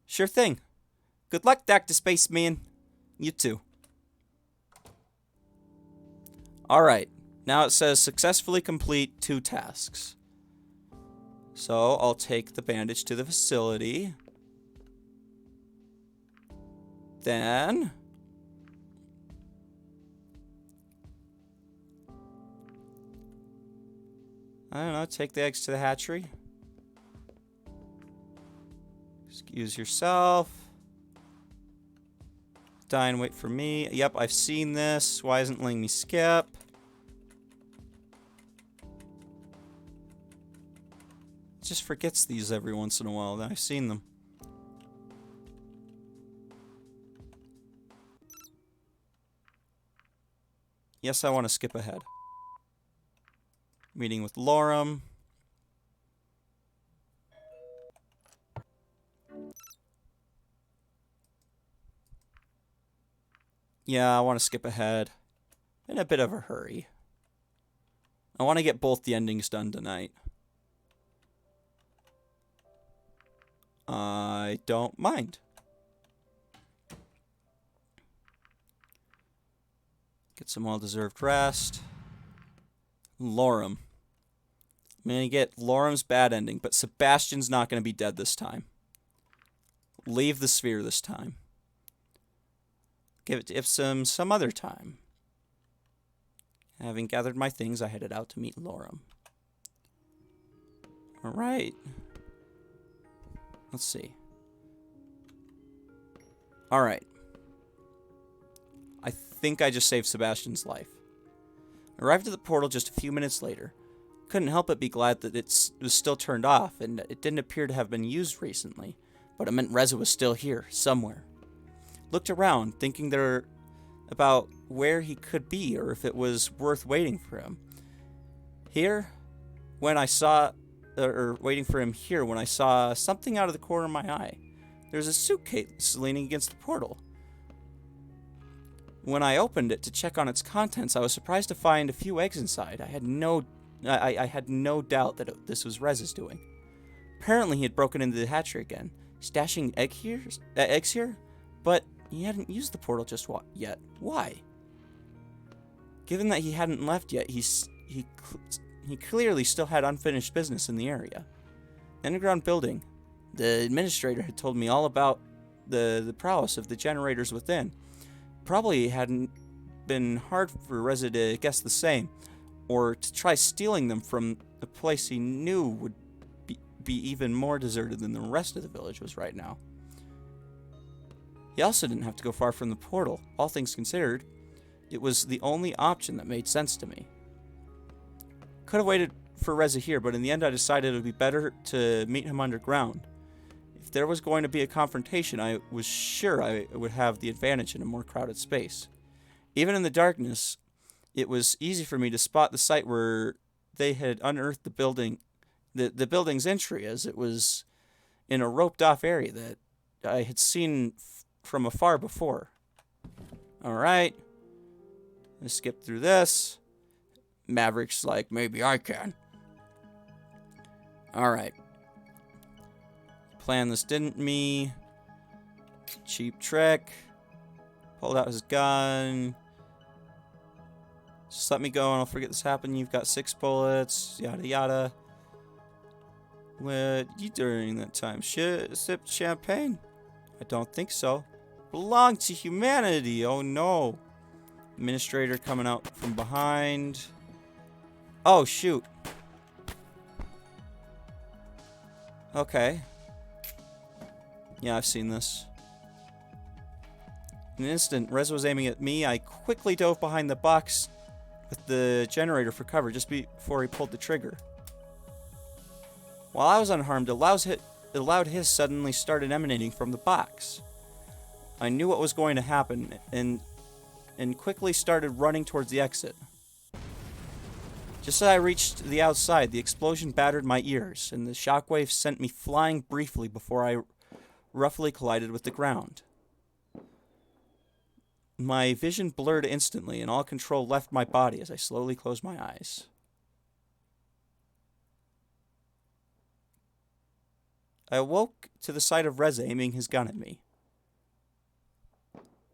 Sure thing. Good luck, Dr. Spaceman. You too. Alright, now it says successfully complete 2 tasks. So, I'll take the bandage to the facility. Then I don't know, take the eggs to the hatchery. Excuse yourself. Die and wait for me. Yep, I've seen this. Why isn't it letting me skip? It just forgets these every once in a while. Then I've seen them. Yes, I want to skip ahead. Meeting with Lorem. Yeah, I want to skip ahead. In a bit of a hurry. I want to get both the endings done tonight. I don't mind. Get some well-deserved rest. Lorem. I'm going to get Lorem's bad ending, but Sebastian's not going to be dead this time. Leave the sphere this time. Give it to Ipsum some other time. Having gathered my things, I headed out to meet Lorem. Alright. Let's see. Alright. I think I just saved Sebastian's life. Arrived at the portal just a few minutes later. Couldn't help but be glad that it was still turned off, and it didn't appear to have been used recently. But it meant Reza was still here, somewhere. Looked around, thinking there about where he could be, or if it was worth waiting for him. Waiting for him here when I saw something out of the corner of my eye. There's a suitcase leaning against the portal. When I opened it to check on its contents, I was surprised to find a few eggs inside. I had no doubt that this was Reza's doing. Apparently, he had broken into the hatchery again, stashing eggs here, but he hadn't used the portal just yet. Why? Given that he hadn't left yet, he clearly still had unfinished business in the area. The underground building. The administrator had told me all about the prowess of the generators within. Probably hadn't been hard for Reza to guess the same, or to try stealing them from a place he knew would be even more deserted than the rest of the village was right now. He also didn't have to go far from the portal. All things considered, it was the only option that made sense to me. Could have waited for Reza here, but in the end I decided it would be better to meet him underground. If there was going to be a confrontation, I was sure I would have the advantage in a more crowded space. Even in the darkness, it was easy for me to spot the site where they had unearthed the building's entry, as it was in a roped-off area that I had seen from afar before. Alright. Let's skip through this. Maverick's like, maybe I can. Alright. Planned this, didn't me? Cheap trick. Pulled out his gun. Just let me go and I'll forget this happened. You've got 6 bullets. Yada yada. What you during that time? Sipped champagne? I don't think so. Belong to humanity. Oh no. Administrator coming out from behind. Oh shoot. Okay. Yeah, I've seen this. In an instant, Rez was aiming at me. I quickly dove behind the box with the generator for cover just before he pulled the trigger. While I was unharmed, a loud hiss suddenly started emanating from the box. I knew what was going to happen and quickly started running towards the exit. Just as I reached the outside, the explosion battered my ears, and the shockwave sent me flying briefly before I roughly collided with the ground. My vision blurred instantly, and all control left my body as I slowly closed my eyes. I awoke to the sight of Reza aiming his gun at me.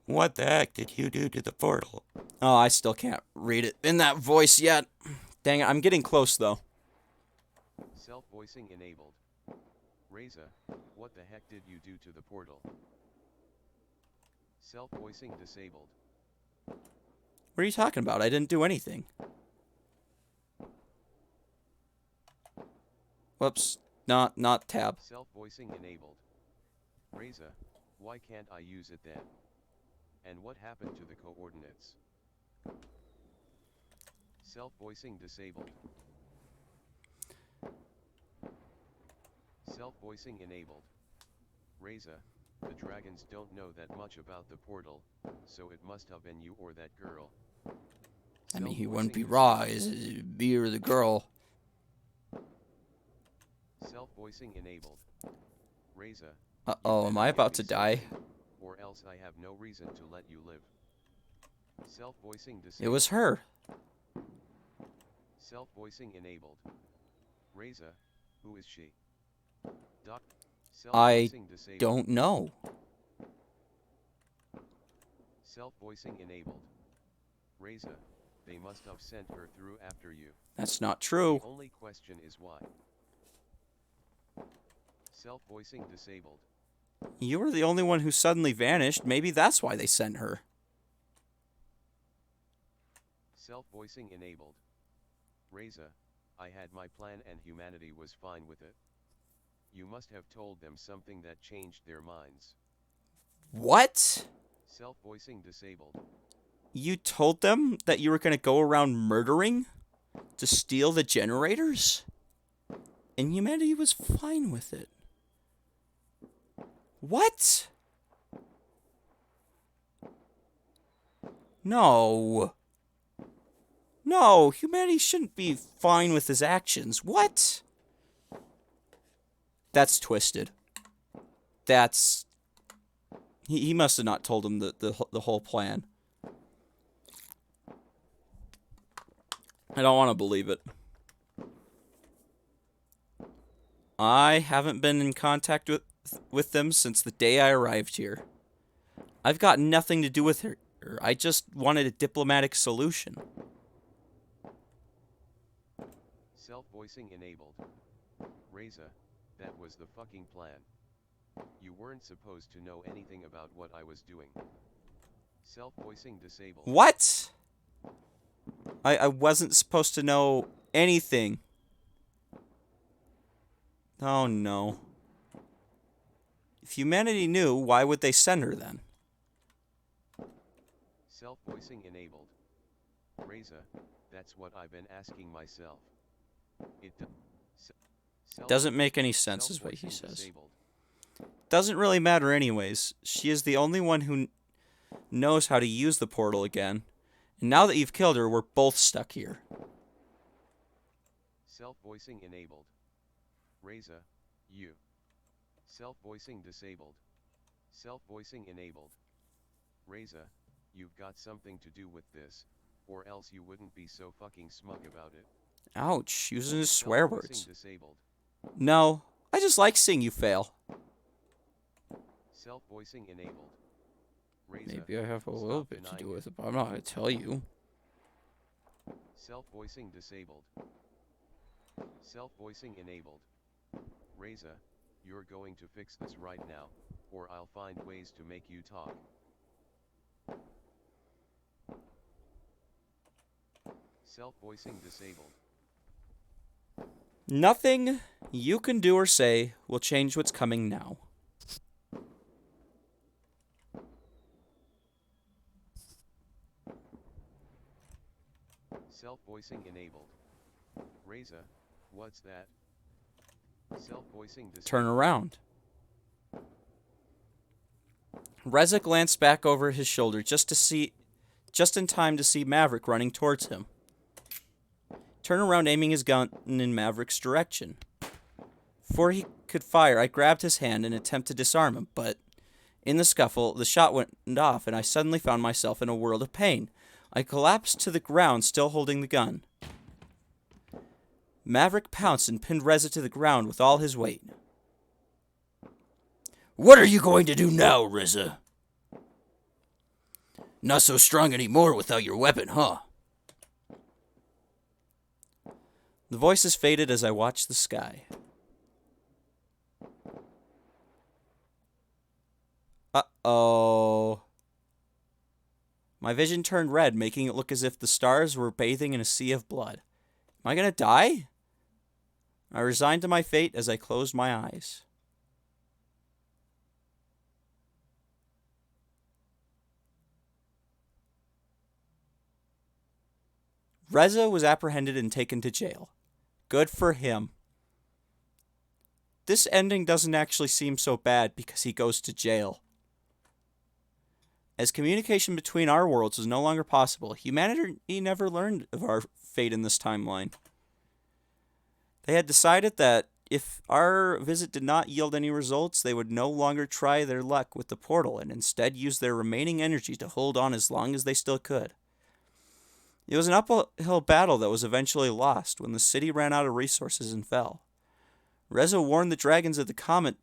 What the heck did you do to the portal? Oh, I still can't read it in that voice yet. Dang it, I'm getting close, though. Self-voicing enabled. Reza, what the heck did you do to the portal? Self-voicing disabled. What are you talking about? I didn't do anything. Whoops. Not tab. Self-voicing enabled. Reza, why can't I use it then? And what happened to the coordinates? Self-voicing disabled. Self-voicing enabled. Reza, the dragons don't know that much about the portal, so it must have been you or that girl. I mean, he wouldn't be raw. It'd be or the girl. Self-voicing enabled. Reza. Uh-oh, am I about to die? Or else I have no reason to let you live. Self-voicing disabled. It was her. Self-voicing enabled. Reza, who is she? I don't know. Self-voicing enabled. Reza, they must have sent her through after you. That's not true. The only question is why. Self-voicing disabled. You were the only one who suddenly vanished. Maybe that's why they sent her. Self-voicing enabled. Reza, I had my plan and humanity was fine with it. You must have told them something that changed their minds. What? Self-voicing disabled. You told them that you were going to go around murdering to steal the generators? And humanity was fine with it. What? No. No, humanity shouldn't be fine with his actions. What? That's twisted. That's... He must have not told him the whole plan. I don't want to believe it. I haven't been in contact with them since the day I arrived here. I've got nothing to do with her. I just wanted a diplomatic solution. Self-voicing enabled. Reza, that was the fucking plan. You weren't supposed to know anything about what I was doing. Self-voicing disabled. What? I wasn't supposed to know anything. Oh no. If humanity knew, why would they send her then? Self-voicing enabled. Reza, that's what I've been asking myself. It Doesn't make any sense is what he says. Doesn't really matter anyways. She is the only one who knows how to use the portal again. And now that you've killed her, we're both stuck here. Self-voicing enabled. Reza, you. Self-voicing disabled. Self-voicing enabled. Reza, you've got something to do with this, or else you wouldn't be so fucking smug about it. Ouch, using his swear words. Disabled. No, I just like seeing you fail. Self-voicing enabled. Reza, Maybe I have a little bit to do with it, but I'm not going to tell you. Self-voicing disabled. Self-voicing enabled. Reza, you're going to fix this right now, or I'll find ways to make you talk. Self-voicing disabled. Nothing you can do or say will change what's coming now. Self-voicing enabled. Reza, what's that? Self-voicing disabled. Turn around. Reza glanced back over his shoulder just in time to see Maverick running towards him. Turn around, aiming his gun in Maverick's direction. Before he could fire, I grabbed his hand in an attempt to disarm him, but in the scuffle, the shot went off, and I suddenly found myself in a world of pain. I collapsed to the ground, still holding the gun. Maverick pounced and pinned Reza to the ground with all his weight. What are you going to do now, Reza? Not so strong anymore without your weapon, huh? The voices faded as I watched the sky. Uh-oh. My vision turned red, making it look as if the stars were bathing in a sea of blood. Am I gonna die? I resigned to my fate as I closed my eyes. Reza was apprehended and taken to jail. Good for him. This ending doesn't actually seem so bad because he goes to jail. As communication between our worlds was no longer possible, humanity never learned of our fate in this timeline. They had decided that if our visit did not yield any results, they would no longer try their luck with the portal and instead use their remaining energy to hold on as long as they still could. It was an uphill battle that was eventually lost when the city ran out of resources and fell. Reza warned the dragons of the comet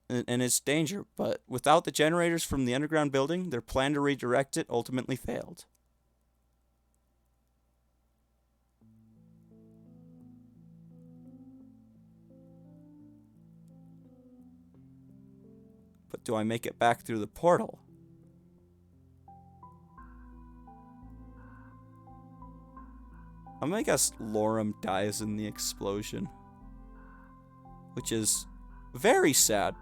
and its danger, but without the generators from the underground building, their plan to redirect it ultimately failed. But do I make it back through the portal? I'm gonna guess Lorem dies in the explosion, which is very sad,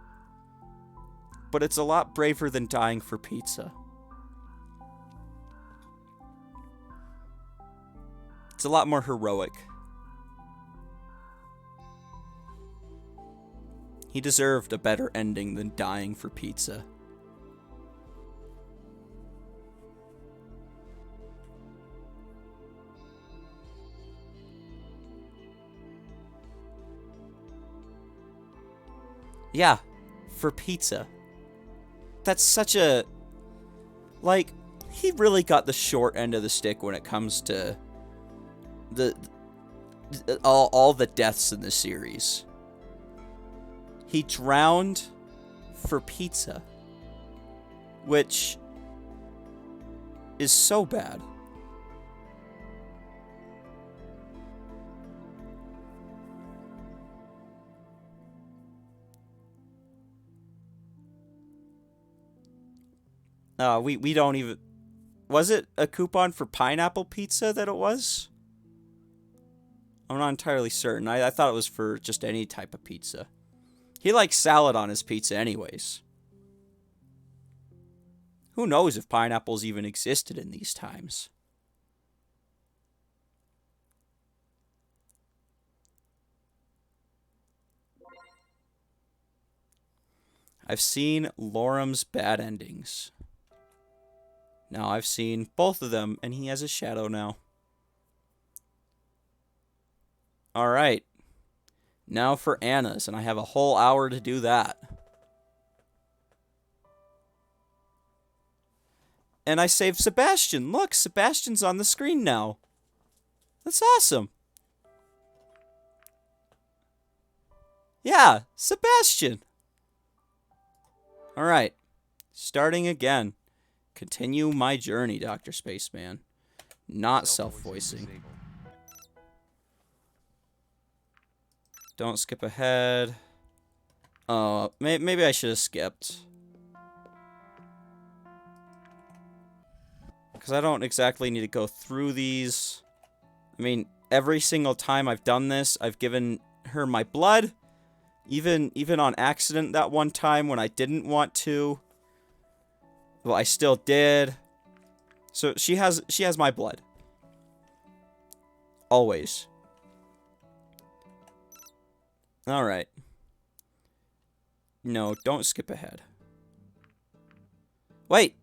but it's a lot braver than dying for pizza. It's a lot more heroic. He deserved a better ending than dying for pizza. Yeah, for pizza. That's such a... Like, he really got the short end of the stick when it comes to all the deaths in the series. He drowned for pizza, which is so bad. We don't even... Was it a coupon for pineapple pizza that it was? I'm not entirely certain. I thought it was for just any type of pizza. He likes salad on his pizza anyways. Who knows if pineapples even existed in these times? I've seen Lorem's bad endings. Now I've seen both of them, and he has a shadow now. Alright. Now for Anna's, and I have a whole hour to do that. And I saved Sebastian. Look, Sebastian's on the screen now. That's awesome. Yeah, Sebastian. Alright. Starting again. Continue my journey, Dr. Spaceman. Not self-voicing. disabled. Don't skip ahead. Oh, maybe I should have skipped. Because I don't exactly need to go through these. I mean, every single time I've done this, I've given her my blood. Even on accident that one time when I didn't want to. Well, I still did. So she has my blood. Always. Alright. No, don't skip ahead. Wait!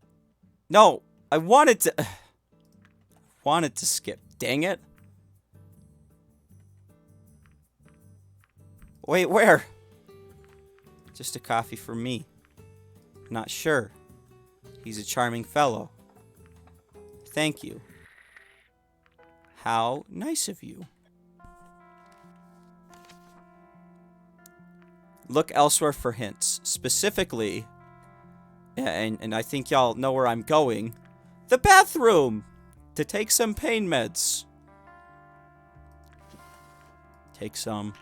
No! I wanted to... wanted to skip. Dang it. Wait, where? Just a coffee for me. Not sure. He's a charming fellow. Thank you. How nice of you. Look elsewhere for hints. Specifically, and I think y'all know where I'm going, the bathroom! To take some pain meds. Take some.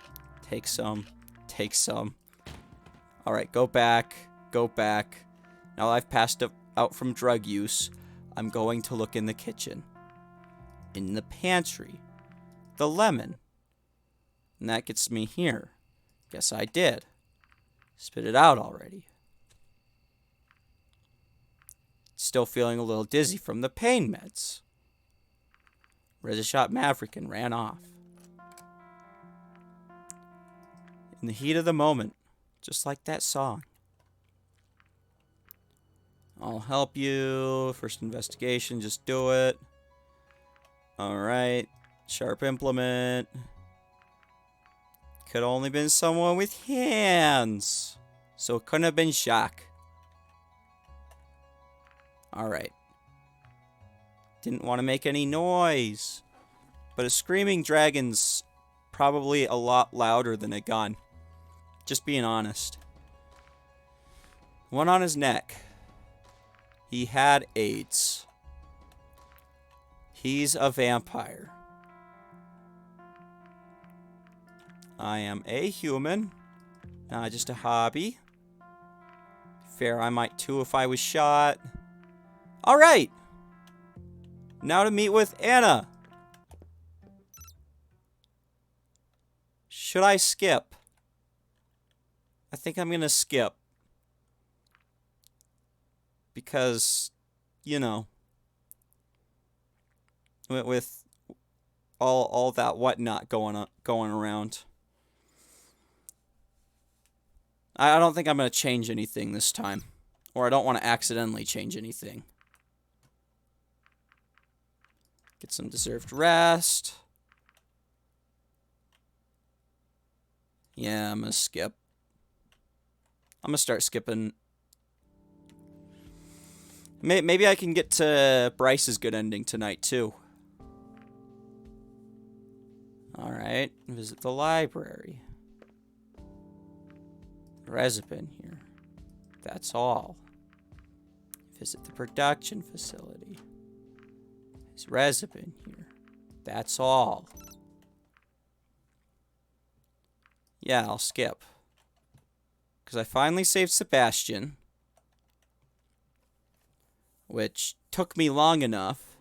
Take some. Take some. Alright, go back. Go back. Now I've passed out from drug use, I'm going to look in the kitchen. In the pantry. The lemon. And that gets me here. Guess I did. Spit it out already. Still feeling a little dizzy from the pain meds. Reza shot Maverick and ran off. In the heat of the moment, just like that song. I'll help you. First investigation, just do it. Alright. Sharp implement. Could only been someone with hands. So it couldn't have been Jacques. Alright. Didn't want to make any noise. But a screaming dragon's probably a lot louder than a gun. Just being honest. One on his neck. He had AIDS. He's a vampire. I am a human. Not just a hobby. Fair, I might too if I was shot. Alright! Now to meet with Anna. Should I skip? I think I'm gonna skip. Because, you know, with all that whatnot going around, I don't think I'm gonna change anything this time, or I don't want to accidentally change anything. Get some deserved rest. Yeah, I'm gonna skip. I'm gonna start skipping. Maybe I can get to Bryce's good ending tonight, too. Alright, visit the library. Reza been here. That's all. Visit the production facility. Has Reza been here? That's all. Yeah, I'll skip. Because I finally saved Sebastian. Which took me long enough.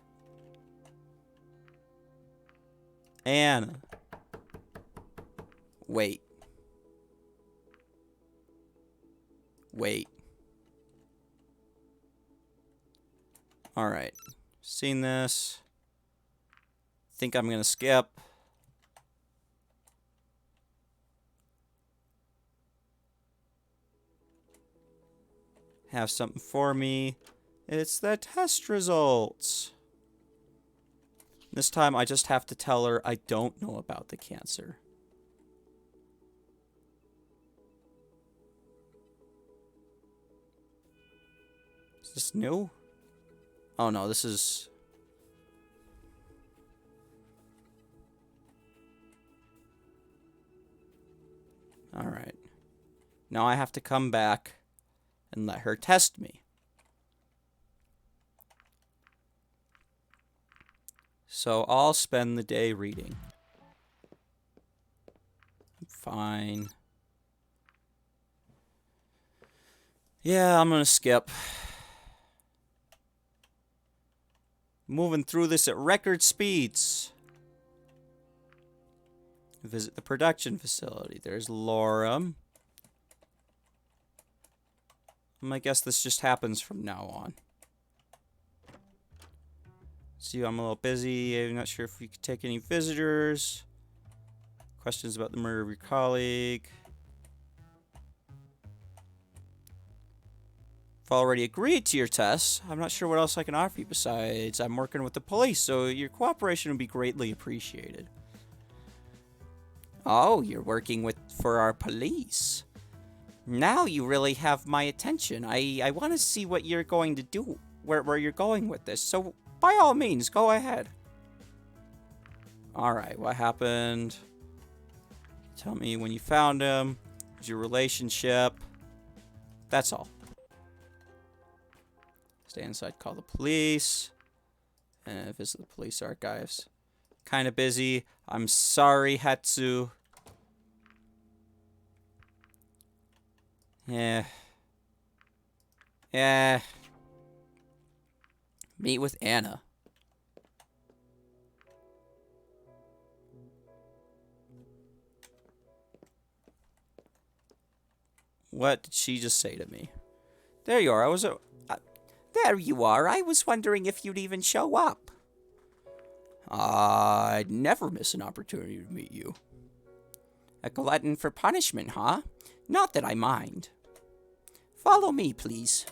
Anna. Wait. Wait. Alright. Seen this. Think I'm gonna skip. Have something for me. It's the test results. This time I just have to tell her I don't know about the cancer. Is this new? Oh no, this is... Alright. Now I have to come back and let her test me. So I'll spend the day reading. Fine. Yeah, I'm gonna skip. Moving through this at record speeds. Visit the production facility. There's Laura. I guess this just happens from now on. See, I'm a little busy. I'm not sure if we could take any visitors. Questions about the murder of your colleague. I've already agreed to your tests. I'm not sure what else I can offer you besides I'm working with the police, so your cooperation would be greatly appreciated. Oh, you're working for our police. Now you really have my attention. I want to see what you're going to do, where you're going with this. So, by all means, go ahead. Alright, what happened? Tell me when you found him. Your relationship. That's all. Stay inside, call the police. And visit the police archives. Kind of busy. I'm sorry, Hatsu. Yeah. Yeah. Meet with Anna. What did she just say to me? There you are. There you are. I was wondering if you'd even show up. I'd never miss an opportunity to meet you. A glutton for punishment, huh? Not that I mind. Follow me, please.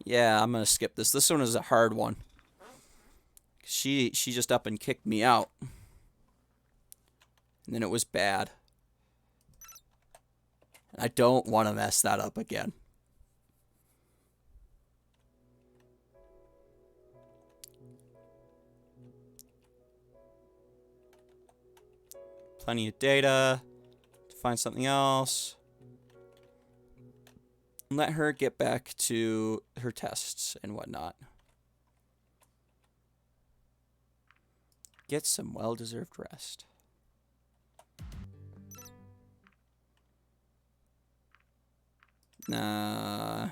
Yeah, I'm gonna skip this. This one is a hard one. She just up and kicked me out. And then it was bad. And I don't want to mess that up again. Plenty of data. Find something else. Let her get back to her tests and whatnot. Get some well-deserved rest. Nah.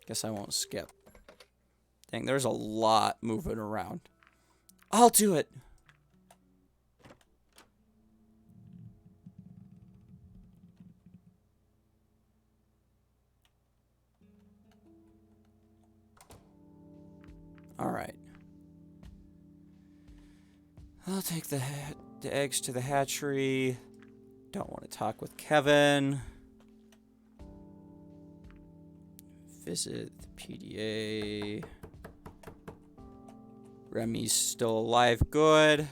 Guess I won't skip. Dang, there's a lot moving around. I'll do it. Alright. I'll take the eggs to the hatchery. Don't want to talk with Kevin. Visit the PDA. Remy's still alive. Good.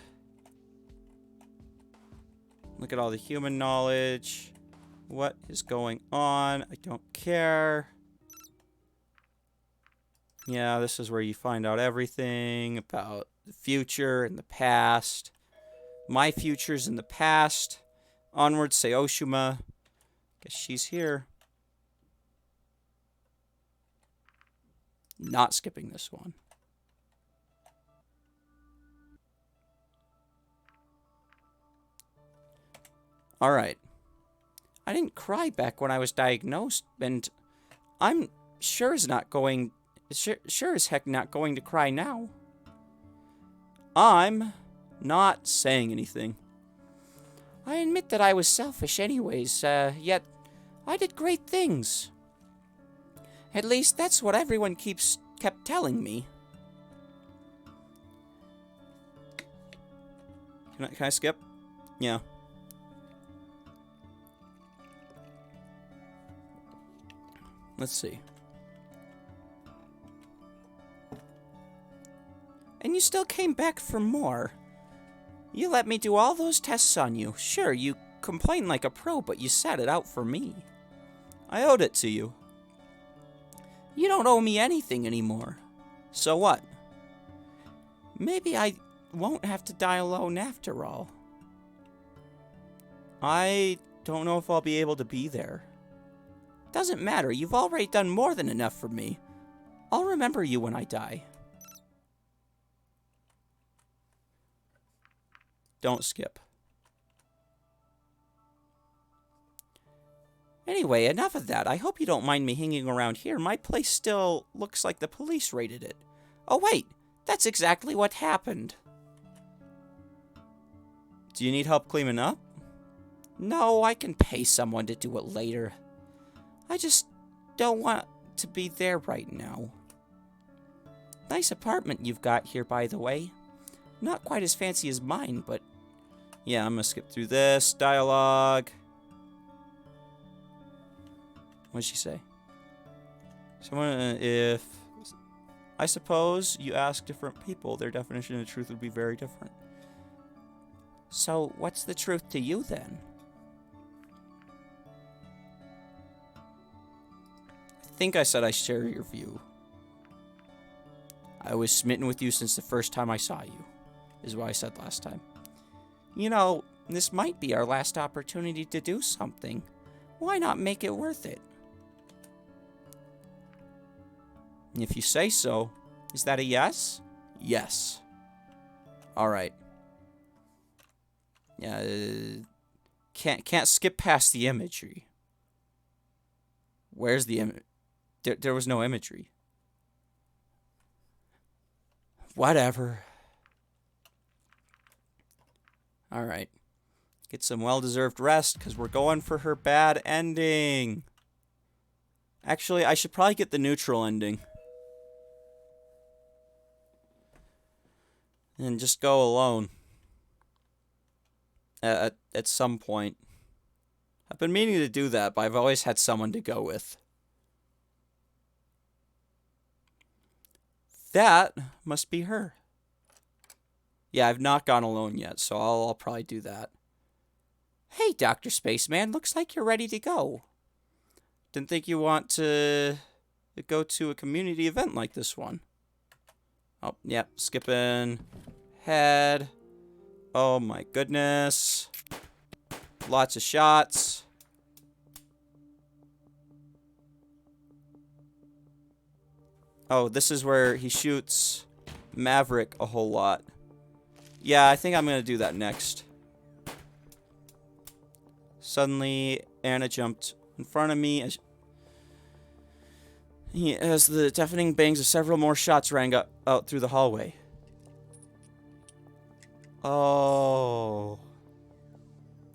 Look at all the human knowledge. What is going on? I don't care. Yeah, this is where you find out everything about the future and the past. My future's in the past. Onward, say Oshima. Guess she's here. Not skipping this one. Alright. I didn't cry back when I was diagnosed, and I'm sure as heck not going to cry now. I'm not saying anything. I admit that I was selfish anyways, yet I did great things. At least that's what everyone kept telling me. Can I skip? Yeah. Let's see. And you still came back for more. You let me do all those tests on you. Sure, you complained like a pro, but you sat it out for me. I owed it to you. You don't owe me anything anymore. So what? Maybe I won't have to die alone after all. I don't know if I'll be able to be there. Doesn't matter, you've already done more than enough for me. I'll remember you when I die. Don't skip. Anyway, enough of that. I hope you don't mind me hanging around here. My place still looks like the police raided it. Oh wait, that's exactly what happened. Do you need help cleaning up? No, I can pay someone to do it later. I just don't want to be there right now. Nice apartment you've got here, by the way. Not quite as fancy as mine, but... Yeah, I'm gonna skip through this. Dialogue. What'd she say? Someone, if... I suppose you ask different people, their definition of truth would be very different. So, what's the truth to you, then? I think I said I share your view. I was smitten with you since the first time I saw you, is what I said last time. You know, this might be our last opportunity to do something. Why not make it worth it? If you say so, is that a yes? Yes. Alright. Yeah, can't skip past the imagery. Where's the image? There was no imagery. Whatever. Alright. Get some well-deserved rest, because we're going for her bad ending. Actually, I should probably get the neutral ending. And just go alone. At some point. I've been meaning to do that, but I've always had someone to go with. That must be her. Yeah, I've not gone alone yet, so I'll probably do that. Hey, Dr. Spaceman, looks like you're ready to go. Didn't think you want to go to a community event like this one. Oh, yep, skipping ahead. Oh my goodness. Lots of shots. Oh, this is where he shoots Maverick a whole lot. Yeah, I think I'm going to do that next. Suddenly, Anna jumped in front of me as the deafening bangs of several more shots rang out through the hallway. Oh.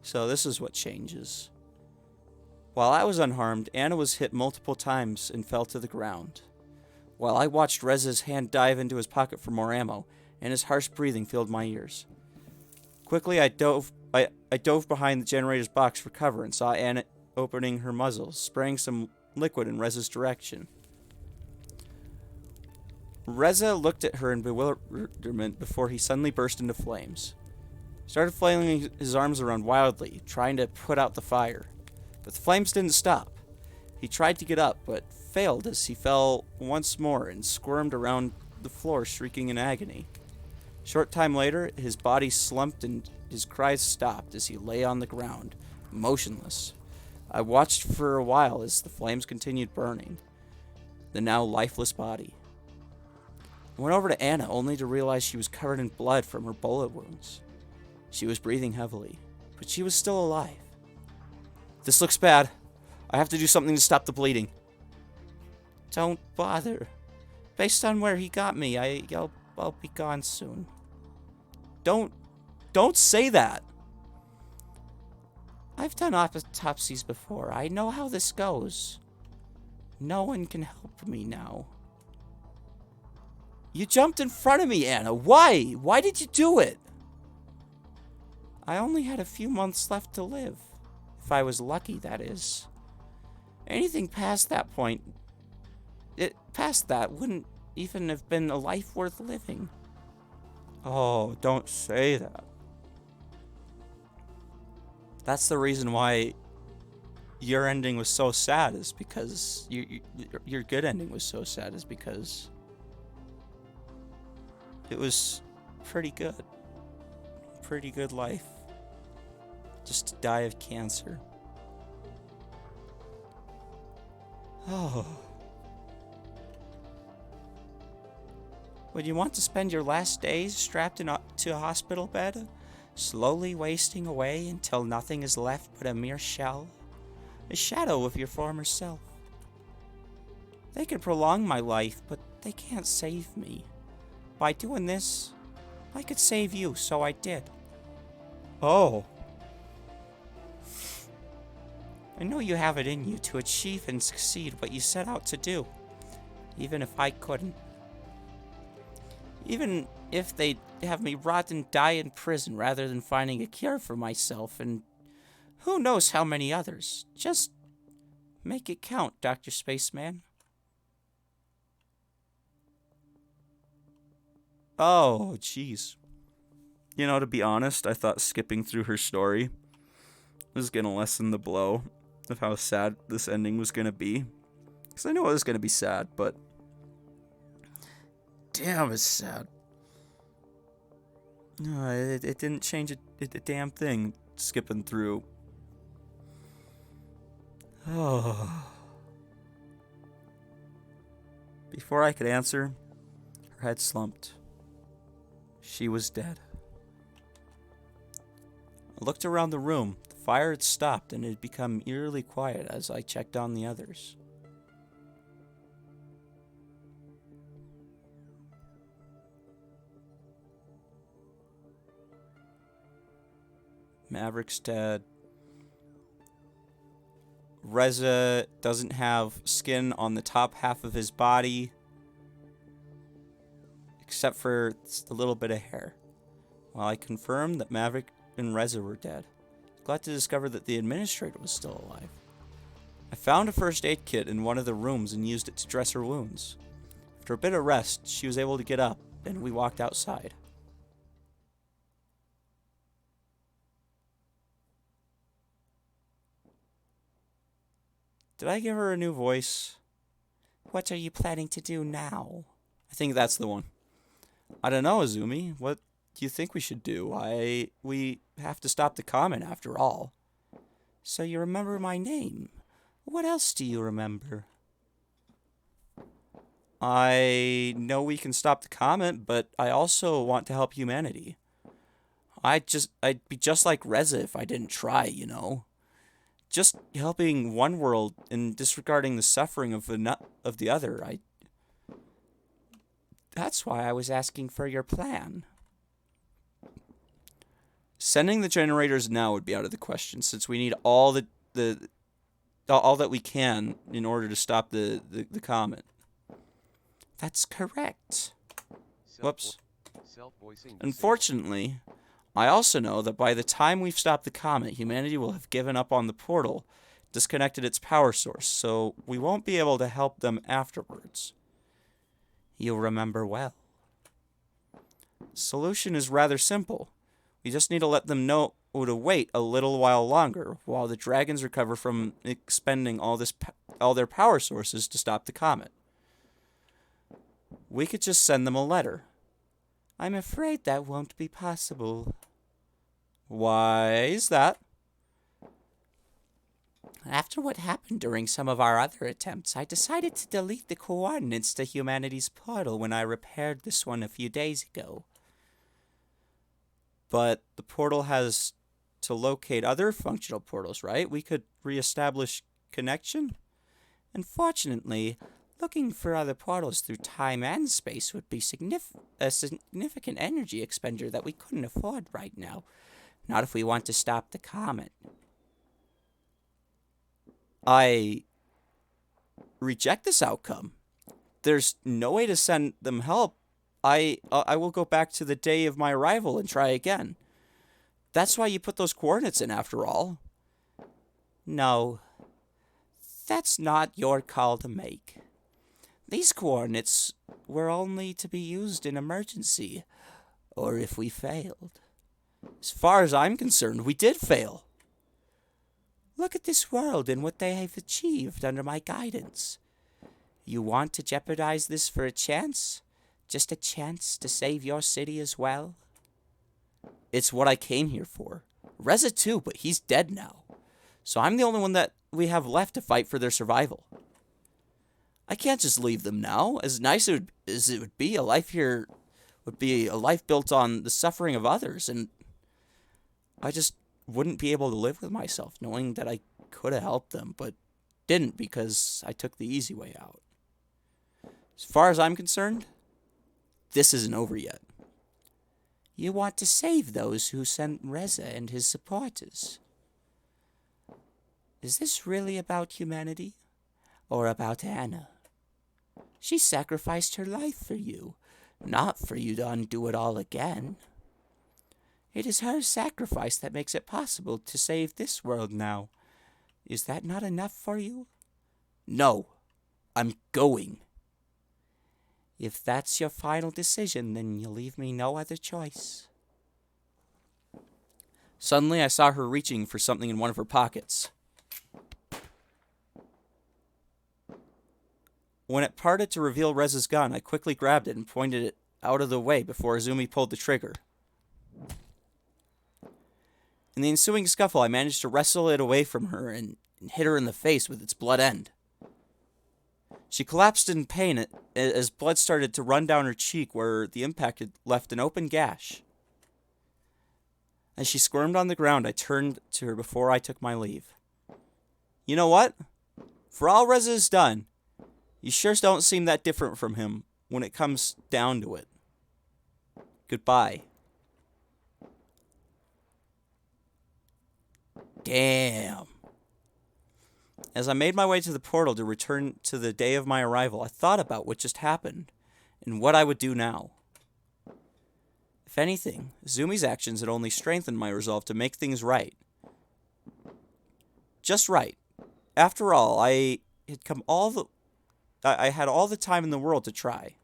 So this is what changes. While I was unharmed, Anna was hit multiple times and fell to the ground. While I watched Reza's hand dive into his pocket for more ammo, and his harsh breathing filled my ears. Quickly, I dove behind the generator's box for cover and saw Anna opening her muzzle, spraying some liquid in Reza's direction. Reza looked at her in bewilderment before he suddenly burst into flames. He started flailing his arms around wildly, trying to put out the fire. But the flames didn't stop. He tried to get up, but failed as he fell once more and squirmed around the floor, shrieking in agony. Short time later, his body slumped and his cries stopped as he lay on the ground, motionless. I watched for a while as the flames continued burning the now lifeless body. I went over to Anna only to realize she was covered in blood from her bullet wounds. She was breathing heavily, but she was still alive. This looks bad. I have to do something to stop the bleeding. Don't bother. Based on where he got me, I'll be gone soon. Don't say that. I've done autopsies before. I know how this goes. No one can help me now. You jumped in front of me, Anna. Why? Why did you do it? I only had a few months left to live. If I was lucky, that is. Anything past that point, past that wouldn't even have been a life worth living. Oh, don't say that. That's the reason why your ending was so sad, is because your good ending was so sad, is because it was pretty good. Pretty good life. Just to die of cancer. Oh. Would you want to spend your last days strapped to a hospital bed, slowly wasting away until nothing is left but a mere shell? A shadow of your former self. They can prolong my life, but they can't save me. By doing this, I could save you, so I did. Oh. I know you have it in you to achieve and succeed what you set out to do, even if I couldn't. Even if they'd have me rot and die in prison rather than finding a cure for myself and who knows how many others. Just make it count, Dr. Spaceman. Oh, jeez. You know, to be honest, I thought skipping through her story was going to lessen the blow of how sad this ending was going to be. Because I knew it was going to be sad, but damn, it's sad. No, it didn't change a damn thing skipping through. Oh. Before I could answer, her head slumped. She was dead. I looked around the room. The fire had stopped and it had become eerily quiet as I checked on the others. Maverick's dead. Reza doesn't have skin on the top half of his body, except for a little bit of hair. While I confirmed that Maverick and Reza were dead, glad to discover that the administrator was still alive. I found a first aid kit in one of the rooms and used it to dress her wounds. After a bit of rest, she was able to get up, and we walked outside. Did I give her a new voice? What are you planning to do now? I think that's the one. I don't know, Azumi. What do you think we should do? We have to stop the comet after all. So you remember my name. What else do you remember? I know we can stop the comet, but I also want to help humanity. I'd be just like Reza if I didn't try, you know. Just helping one world and disregarding the suffering of the other. That's why I was asking for your plan. Sending the generators now would be out of the question, since we need all that we can in order to stop the comet. That's correct. Whoops. Unfortunately, I also know that by the time we've stopped the comet, humanity will have given up on the portal, disconnected its power source, so we won't be able to help them afterwards. You'll remember well. The solution is rather simple. We just need to let them know to wait a little while longer, while the dragons recover from expending all this all their power sources to stop the comet. We could just send them a letter. I'm afraid that won't be possible. Why is that? After what happened during some of our other attempts, I decided to delete the coordinates to humanity's portal when I repaired this one a few days ago. But the portal has to locate other functional portals, right? We could reestablish connection? Unfortunately, looking for other portals through time and space would be a significant energy expenditure that we couldn't afford right now. Not if we want to stop the comet. I reject this outcome. There's no way to send them help. I will go back to the day of my arrival and try again. That's why you put those coordinates in, after all. No, that's not your call to make. These coordinates were only to be used in emergency, or if we failed. As far as I'm concerned, we did fail. Look at this world and what they have achieved under my guidance. You want to jeopardize this for a chance? Just a chance to save your city as well? It's what I came here for. Reza too, but he's dead now. So I'm the only one that we have left to fight for their survival. I can't just leave them now. As nice as it would be, a life here would be a life built on the suffering of others, and I just wouldn't be able to live with myself knowing that I could have helped them, but didn't because I took the easy way out. As far as I'm concerned, this isn't over yet. You want to save those who sent Reza and his supporters. Is this really about humanity? Or about Anna? She sacrificed her life for you, not for you to undo it all again. It is her sacrifice that makes it possible to save this world now. Is that not enough for you? No, I'm going. If that's your final decision, then you leave me no other choice. Suddenly, I saw her reaching for something in one of her pockets. When it parted to reveal Reza's gun, I quickly grabbed it and pointed it out of the way before Azumi pulled the trigger. In the ensuing scuffle, I managed to wrestle it away from her and hit her in the face with its blunt end. She collapsed in pain as blood started to run down her cheek where the impact had left an open gash. As she squirmed on the ground, I turned to her before I took my leave. You know what? For all Reza has done, you sure don't seem that different from him when it comes down to it. Goodbye. Damn. As I made my way to the portal to return to the day of my arrival, I thought about what just happened and what I would do now. If anything, Zumi's actions had only strengthened my resolve to make things right. Just right. After all, I had all the time in the world to try.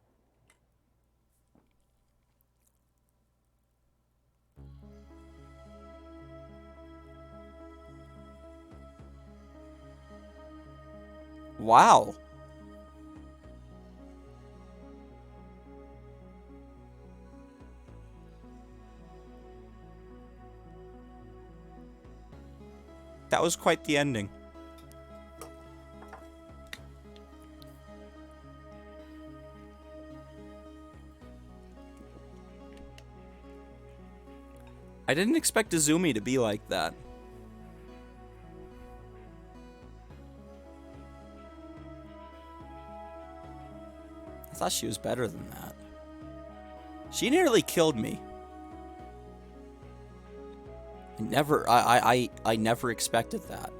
Wow. That was quite the ending. I didn't expect Azumi to be like that. I thought she was better than that. She nearly killed me. I never expected that.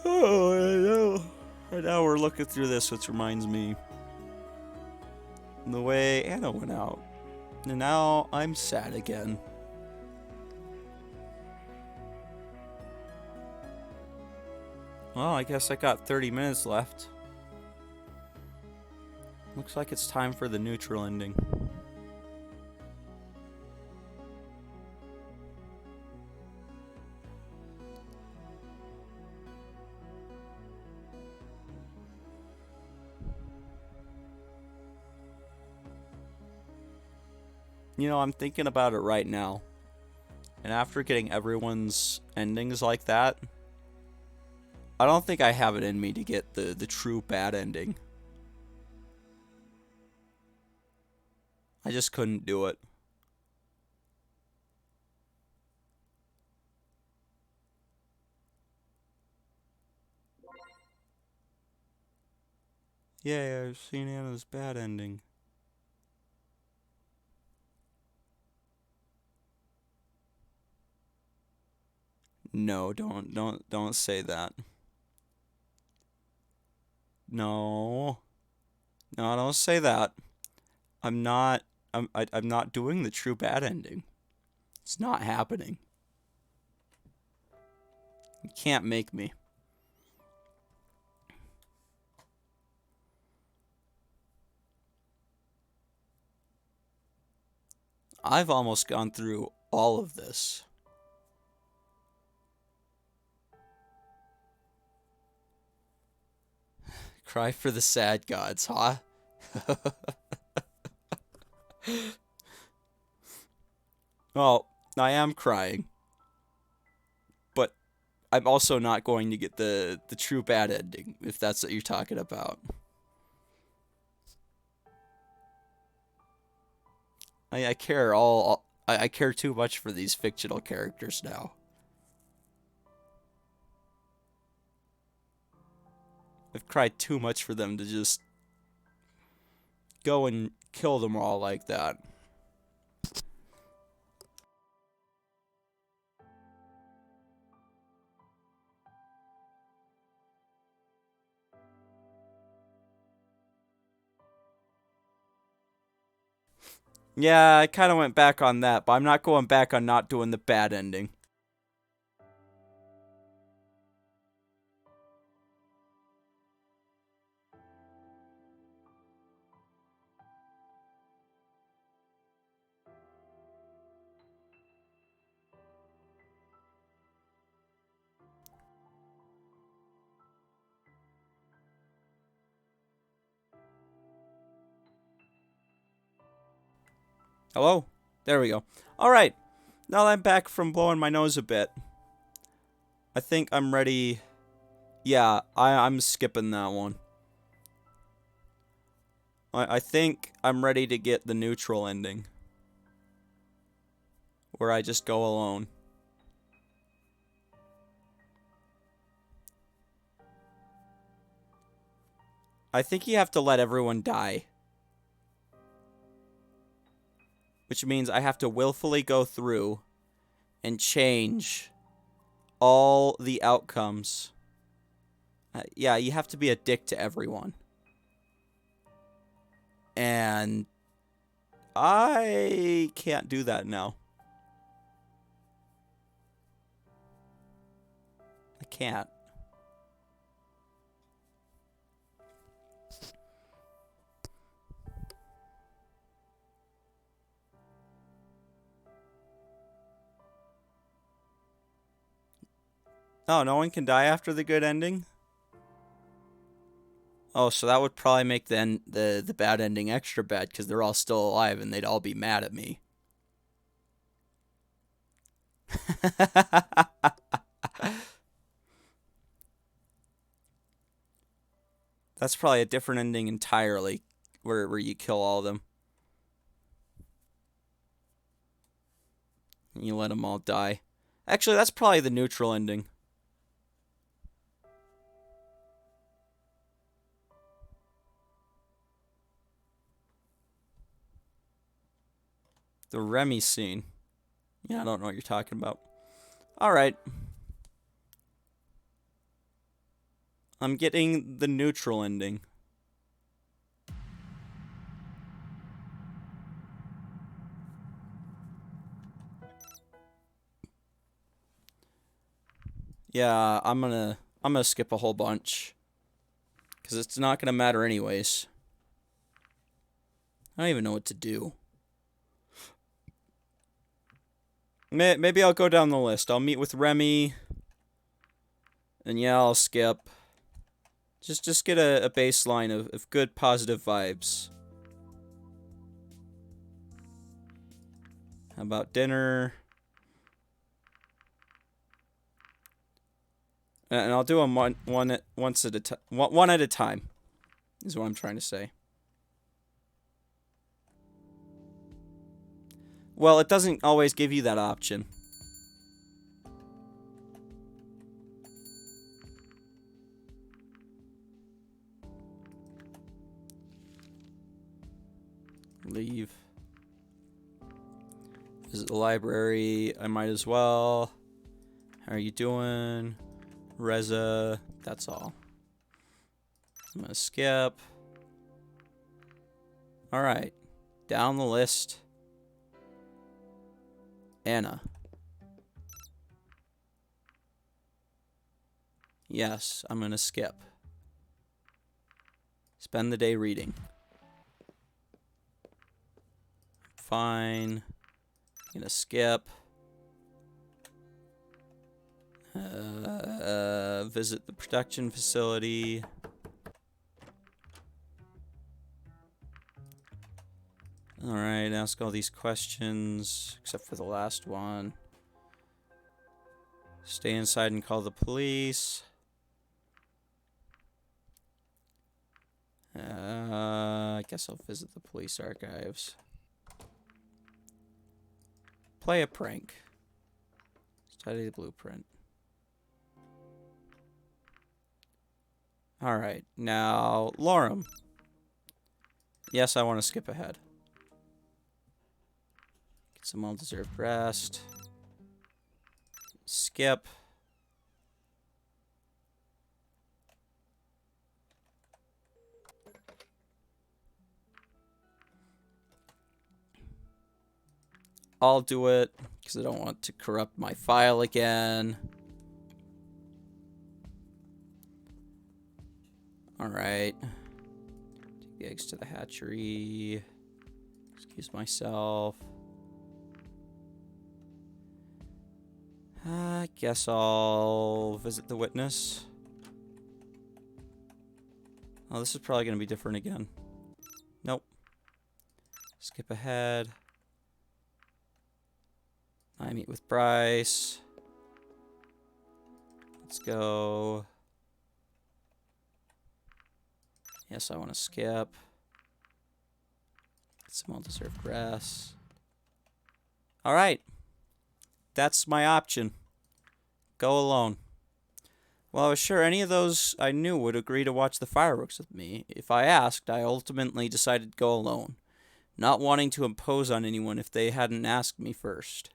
Oh, I know. Right now we're looking through this, which reminds me the way Anna went out. And now I'm sad again. Well, I guess I got 30 minutes left. Looks like it's time for the neutral ending. You know, I'm thinking about it right now. And after getting everyone's endings like that, I don't think I have it in me to get the true bad ending. I just couldn't do it. Yeah, I've seen Anna's bad ending. No, don't say that. No. No, don't say that. I'm not I'm not doing the true bad ending. It's not happening. You can't make me. I've almost gone through all of this. Cry for the sad gods, huh? Well, I am crying. But I'm also not going to get the true bad ending, if that's what you're talking about. I care I care too much for these fictional characters now. I've cried too much for them to just go and kill them all like that. Yeah, I kind of went back on that, but I'm not going back on not doing the bad ending. Hello? There we go. Alright, now that I'm back from blowing my nose a bit, I think I'm ready. Yeah, I'm skipping that one. I think I'm ready to get the neutral ending, where I just go alone. I think you have to let everyone die. Which means I have to willfully go through and change all the outcomes. Yeah, you have to be a dick to everyone. And I can't do that now. I can't. Oh, no one can die after the good ending? Oh, so that would probably make the bad ending extra bad because they're all still alive and they'd all be mad at me. That's probably a different ending entirely, where you kill all of them. And you let them all die. Actually, that's probably the neutral ending. The Remy scene. Yeah, I don't know what you're talking about. Alright. I'm getting the neutral ending. Yeah, I'm gonna skip a whole bunch. Because it's not gonna matter anyways. I don't even know what to do. Maybe I'll go down the list. I'll meet with Remy. And yeah, I'll skip. Just get a baseline of good positive vibes. How about dinner? And I'll do them one at a time, is what I'm trying to say. Well, it doesn't always give you that option. Leave. Visit the library. I might as well. How are you doing? Reza. That's all. I'm gonna skip. Alright. Down the list. Anna. Yes, I'm gonna skip. Spend the day reading. Fine. Gonna skip. Visit the production facility. Alright, ask all these questions, except for the last one. Stay inside and call the police. I guess I'll visit the police archives. Play a prank. Study the blueprint. Alright, now, Lorem. Yes, I want to skip ahead. Get some well-deserved rest. Skip. I'll do it, because I don't want to corrupt my file again. Alright. Take the eggs to the hatchery. Excuse myself. I guess I'll visit the witness. Oh, this is probably going to be different again. Nope. Skip ahead. I meet with Bryce. Let's go. Yes, I want to skip. Get some well-deserved rest. Alright. That's my option. Go alone. Well, I was sure any of those I knew would agree to watch the fireworks with me. If I asked, I ultimately decided to go alone, not wanting to impose on anyone if they hadn't asked me first.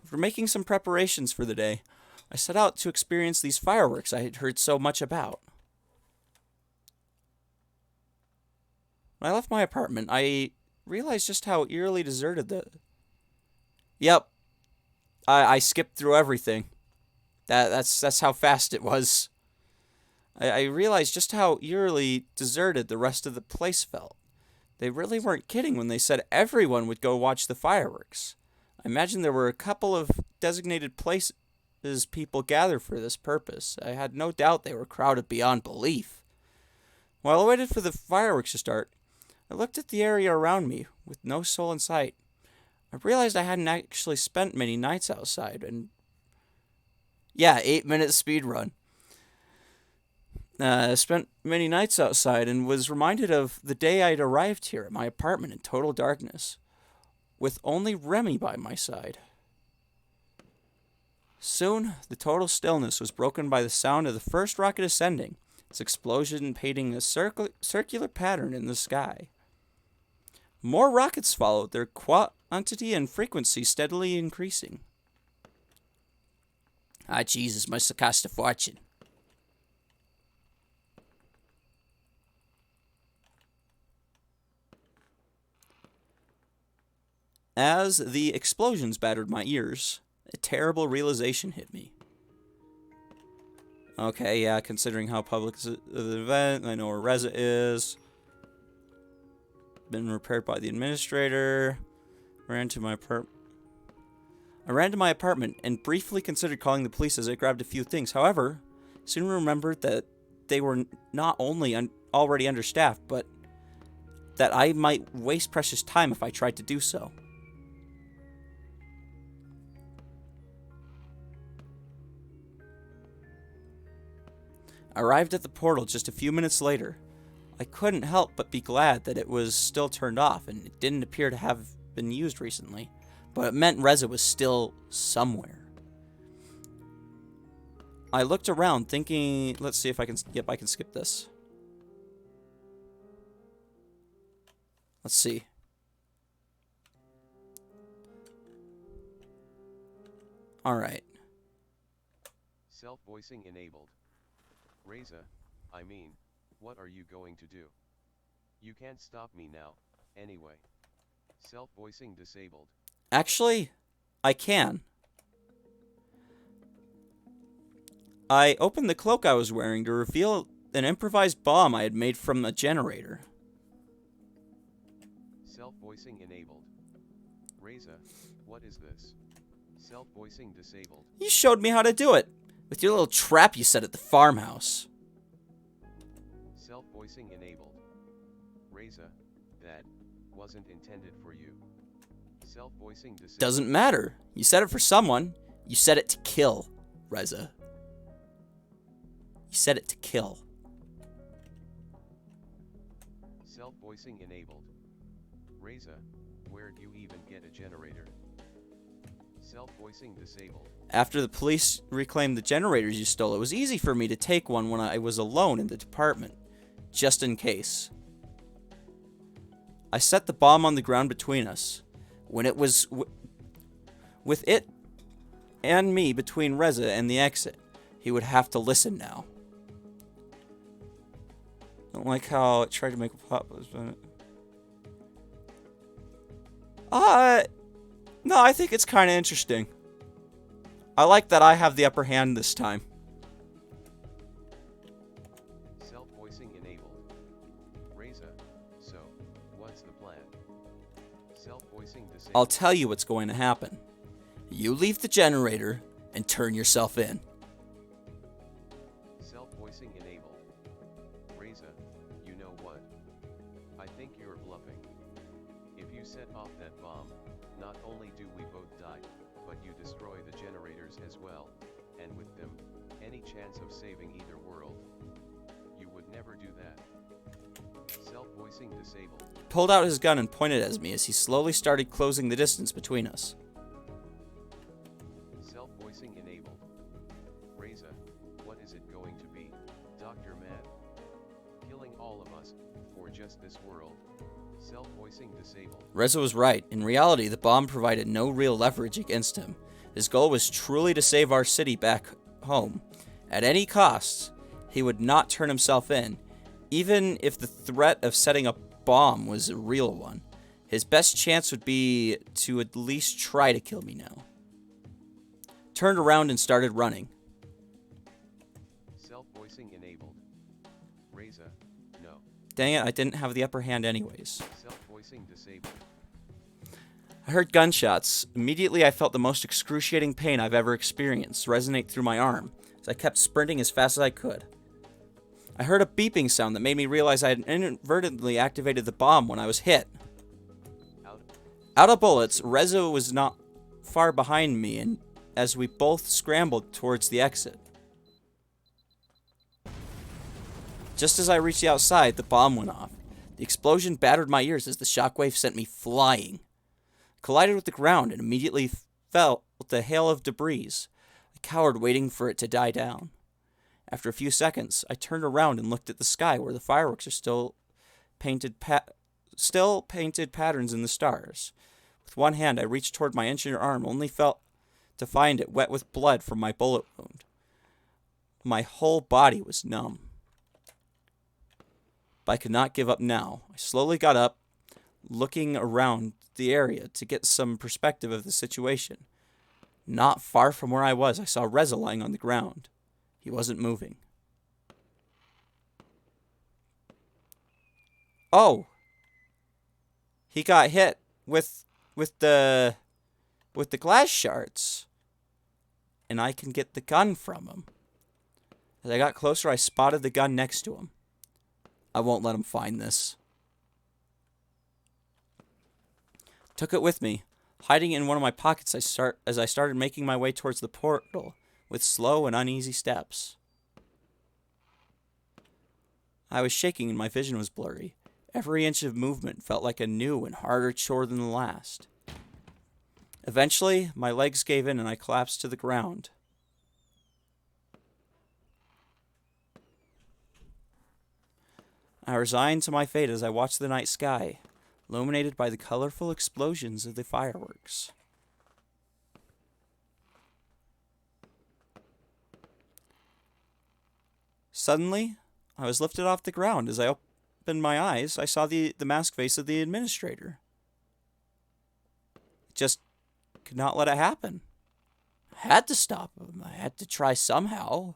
After making some preparations for the day, I set out to experience these fireworks I had heard so much about. When I left my apartment, I realized just how eerily deserted the... Yep. I skipped through everything. That's how fast it was. I realized just how eerily deserted the rest of the place felt. They really weren't kidding when they said everyone would go watch the fireworks. I imagine there were a couple of designated places people gather for this purpose. I had no doubt they were crowded beyond belief. While I waited for the fireworks to start, I looked at the area around me with no soul in sight. I realized I hadn't actually spent many nights outside, and... Yeah, 8-minute speed run. Spent many nights outside and was reminded of the day I'd arrived here at my apartment in total darkness, with only Remy by my side. Soon, the total stillness was broken by the sound of the first rocket ascending, its explosion painting a circular pattern in the sky. More rockets followed, their quantity and frequency steadily increasing. Ah, Jesus, must have cost a fortune. As the explosions battered my ears, a terrible realization hit me. Okay, yeah, considering how public the event, I know where Reza is. Been repaired by the administrator. I ran to my apartment and briefly considered calling the police as I grabbed a few things. However, soon remembered that they were not only already understaffed, but that I might waste precious time if I tried to do so. I arrived at the portal just a few minutes later. I couldn't help but be glad that it was still turned off, and it didn't appear to have been used recently, but it meant Reza was still somewhere. I looked around thinking, let's see if I can, yep, I can skip this. Let's see. Alright. Self-voicing enabled. Reza, I mean, what are you going to do? You can't stop me now, anyway. Self-voicing disabled. Actually, I can. I opened the cloak I was wearing to reveal an improvised bomb I had made from a generator. Self-voicing enabled. Reza, what is this? Self-voicing disabled. You showed me how to do it, with your little trap you set at the farmhouse. Self-voicing enabled. Reza, that wasn't intended for you. Self-voicing disabled. Doesn't matter. You set it for someone. You set it to kill, Reza. You set it to kill. Self-voicing enabled. Reza, where'd you even get a generator? Self-voicing disabled. After the police reclaimed the generators you stole, it was easy for me to take one when I was alone in the department, just in case. I set the bomb on the ground between us. When it was with it and me between Reza and the exit, he would have to listen now. Don't like how it tried to make a pop. No, I think it's kind of interesting. I like that I have the upper hand this time. Self-voicing enabled. Reza, so, what's the plan? Self-voicing disabled. I'll tell you what's going to happen. You leave the generator and turn yourself in. Self-voicing enabled. Reza, you know what? I think you're bluffing. If you set off that bomb, not only do we both die, but you destroy the generators as well, and with them, any chance of saving either world. You would never do that. Self-voicing disabled. He pulled out his gun and pointed at me as he slowly started closing the distance between us. Self-voicing enabled. Reza, what is it going to be, Dr. Mad? Killing all of us, or just this world? Self-voicing disabled. Reza was right. In reality, the bomb provided no real leverage against him. His goal was truly to save our city back home. At any cost, he would not turn himself in, even if the threat of setting a bomb was a real one. His best chance would be to at least try to kill me now. Turned around and started running. Self-voicing enabled. Reza, no. Dang it, I didn't have the upper hand anyways. Self-voicing disabled. I heard gunshots. Immediately, I felt the most excruciating pain I've ever experienced resonate through my arm as I kept sprinting as fast as I could. I heard a beeping sound that made me realize I had inadvertently activated the bomb when I was hit. Out of bullets, Reza was not far behind me, and as we both scrambled towards the exit. Just as I reached the outside, the bomb went off. The explosion battered my ears as the shockwave sent me flying. I collided with the ground and immediately felt a hail of debris. I cowered, waiting for it to die down. After a few seconds, I turned around and looked at the sky where the fireworks are still painted patterns in the stars. With one hand, I reached toward my injured arm, only felt to find it wet with blood from my bullet wound. My whole body was numb. But I could not give up now. I slowly got up, looking around the area to get some perspective of the situation. Not far from where I was, I saw Reza lying on the ground. He wasn't moving. Oh! He got hit with the glass shards. And I can get the gun from him. As I got closer, I spotted the gun next to him. I won't let him find this. Took it with me, hiding it in one of my pockets as I started making my way towards the portal with slow and uneasy steps. I was shaking and my vision was blurry. Every inch of movement felt like a new and harder chore than the last. Eventually, my legs gave in and I collapsed to the ground. I resigned to my fate as I watched the night sky, illuminated by the colorful explosions of the fireworks. Suddenly, I was lifted off the ground. As I opened my eyes, I saw the masked face of the administrator. Just could not let it happen. I had to stop him. I had to try somehow.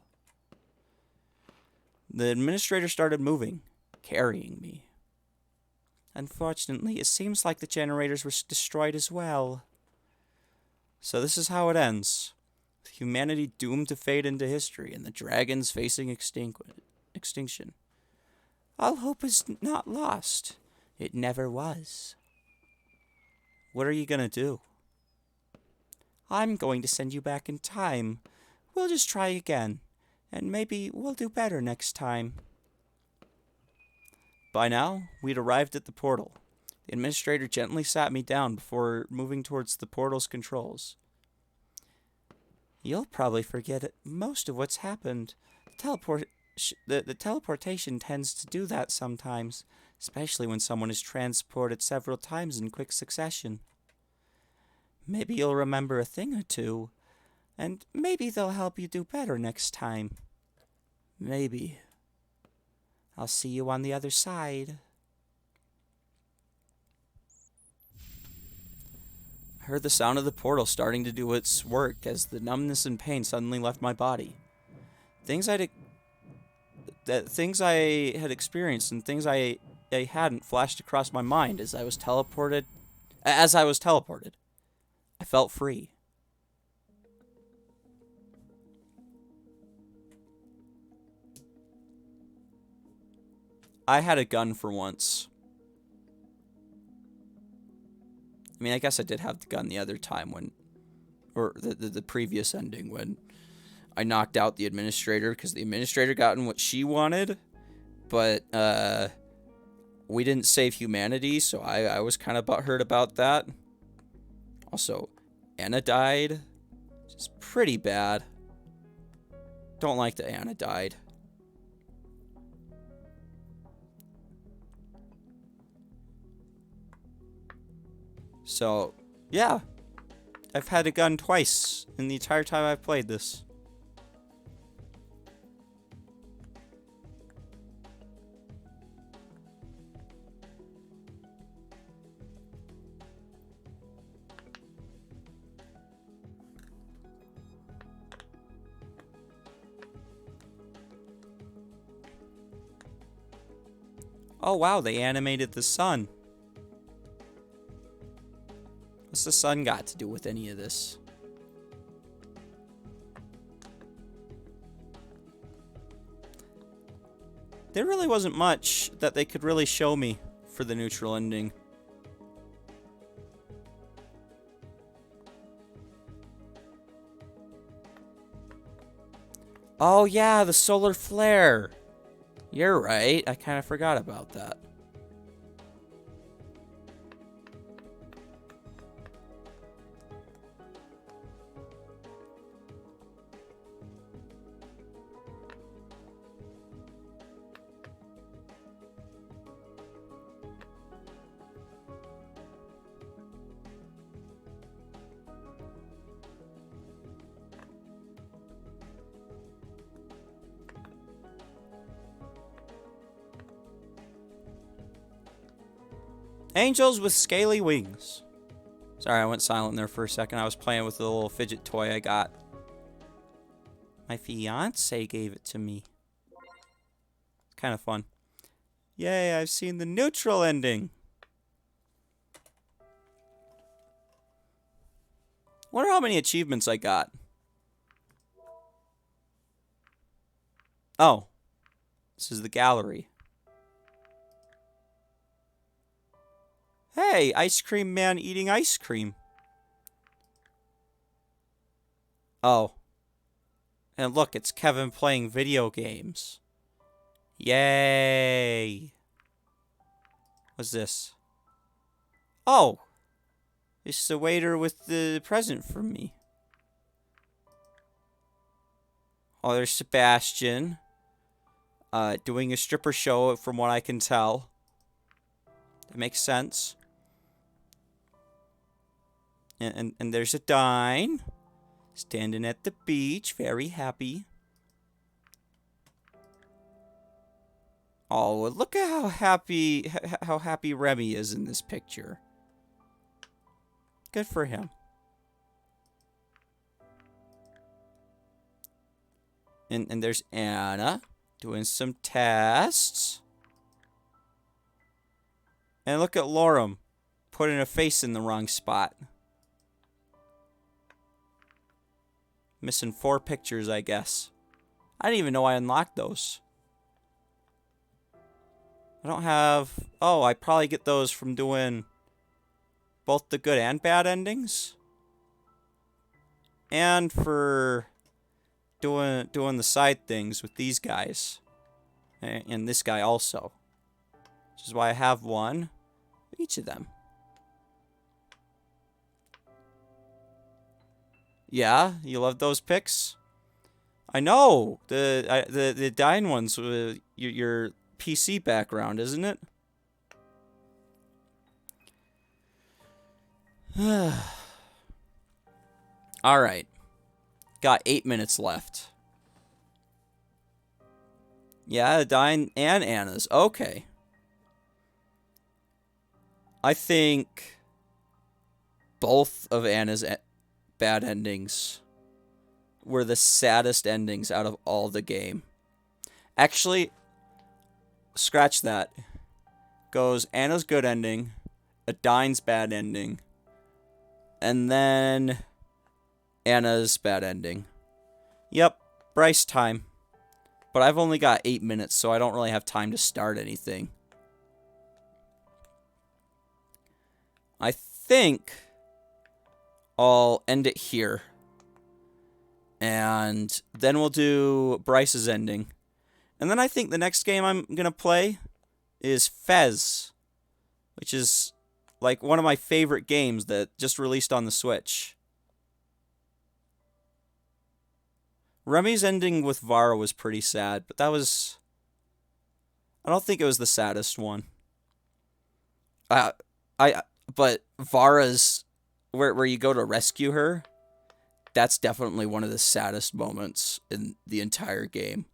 The administrator started moving, carrying me. Unfortunately, it seems like the generators were destroyed as well. So this is how it ends. With humanity doomed to fade into history and the dragons facing extinction. All hope is not lost. It never was. What are you gonna do? I'm going to send you back in time. We'll just try again. And maybe we'll do better next time. By now, we'd arrived at the portal. The administrator gently sat me down before moving towards the portal's controls. You'll probably forget most of what's happened. The teleportation tends to do that sometimes, especially when someone is transported several times in quick succession. Maybe you'll remember a thing or two, and maybe they'll help you do better next time. Maybe. I'll see you on the other side. I heard the sound of the portal starting to do its work as the numbness and pain suddenly left my body. Things I had experienced and things I hadn't flashed across my mind as I was teleported. I felt free. I had a gun for once. I mean, I guess I did have the gun the other time or the previous ending when I knocked out the administrator because the administrator gotten what she wanted, but we didn't save humanity, so I was kind of butthurt about that. Also, Anna died, which is pretty bad. Don't like that Anna died. So, yeah. I've had a gun twice in the entire time I've played this. Oh wow, they animated the sun. What's the sun got to do with any of this? There really wasn't much that they could really show me for the neutral ending. Oh yeah, the solar flare. You're right, I kind of forgot about that. Angels with Scaly Wings. Sorry, I went silent there for a second. I was playing with the little fidget toy I got. My fiance gave it to me. It's kind of fun. Yay, I've seen the neutral ending. Wonder how many achievements I got. Oh. This is the gallery. Hey, ice cream man eating ice cream. Oh. And look, it's Kevin playing video games. Yay! What's this? Oh! It's the waiter with the present for me. Oh, there's Sebastian. Doing a stripper show, from what I can tell. That makes sense. And there's a Dine. Standing at the beach, very happy. Oh, look at how happy Remy is in this picture. Good for him. And there's Anna doing some tests. And look at Lorem putting a face in the wrong spot. Missing 4 pictures, I guess. I didn't even know I unlocked those. I don't have... Oh, I probably get those from doing both the good and bad endings. And for doing the side things with these guys. And this guy also. Which is why I have one for each of them. Yeah, you love those pics? I know. The Dine ones with your PC background, isn't it? Alright. Got 8 minutes left. Yeah, Dine and Anna's. Okay. I think both of Anna's bad endings were the saddest endings out of all the game. Actually, scratch that. Goes Anna's good ending, a Dine's bad ending, and then Anna's bad ending. Yep, Bryce time. But I've only got 8 minutes, so I don't really have time to start anything. I think I'll end it here. And then we'll do Bryce's ending. And then I think the next game I'm going to play is Fez, which is like one of my favorite games that just released on the Switch. Remy's ending with Vara was pretty sad, but that was... I don't think it was the saddest one. But Vara's... Where you go to rescue her, that's definitely one of the saddest moments in the entire game.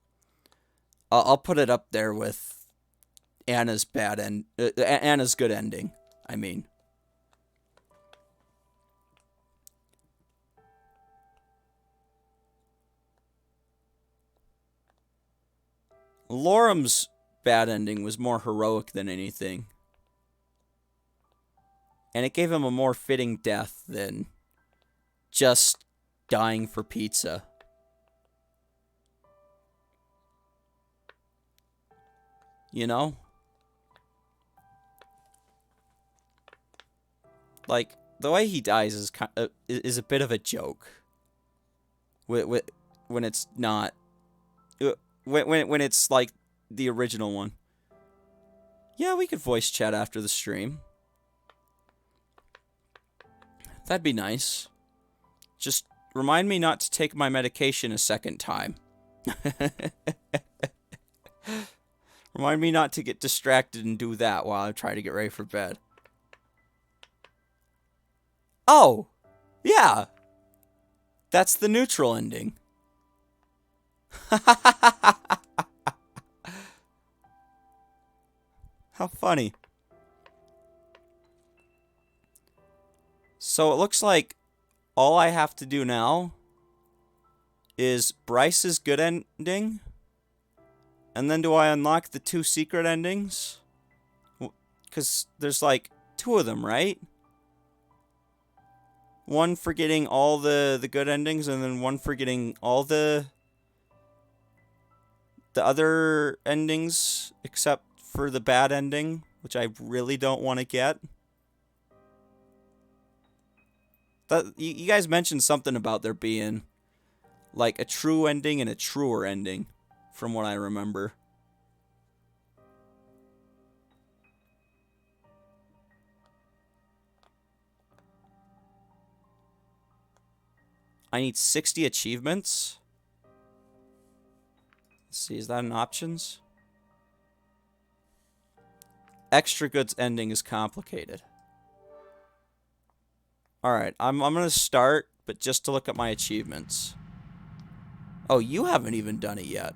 I'll put it up there with Anna's Anna's good ending, I mean. Lorem's bad ending was more heroic than anything. And it gave him a more fitting death than just dying for pizza. You know? Like, the way he dies is a bit of a joke. When it's not... When it's like the original one. Yeah, we could voice chat after the stream. That'd be nice. Just remind me not to take my medication a second time. Remind me not to get distracted and do that while I try to get ready for bed. Oh! Yeah! That's the neutral ending. How funny. So it looks like all I have to do now is Bryce's good ending. And then do I unlock the 2 secret endings? Because there's like 2 of them, right? One for getting all the good endings, and then one for getting all the other endings, except for the bad ending, which I really don't want to get. You guys mentioned something about there being like a true ending and a truer ending, from what I remember. I need 60 achievements. Let's see, is that in options? Extra goods ending is complicated. Alright, I'm gonna start, but just to look at my achievements. Oh, you haven't even done it yet.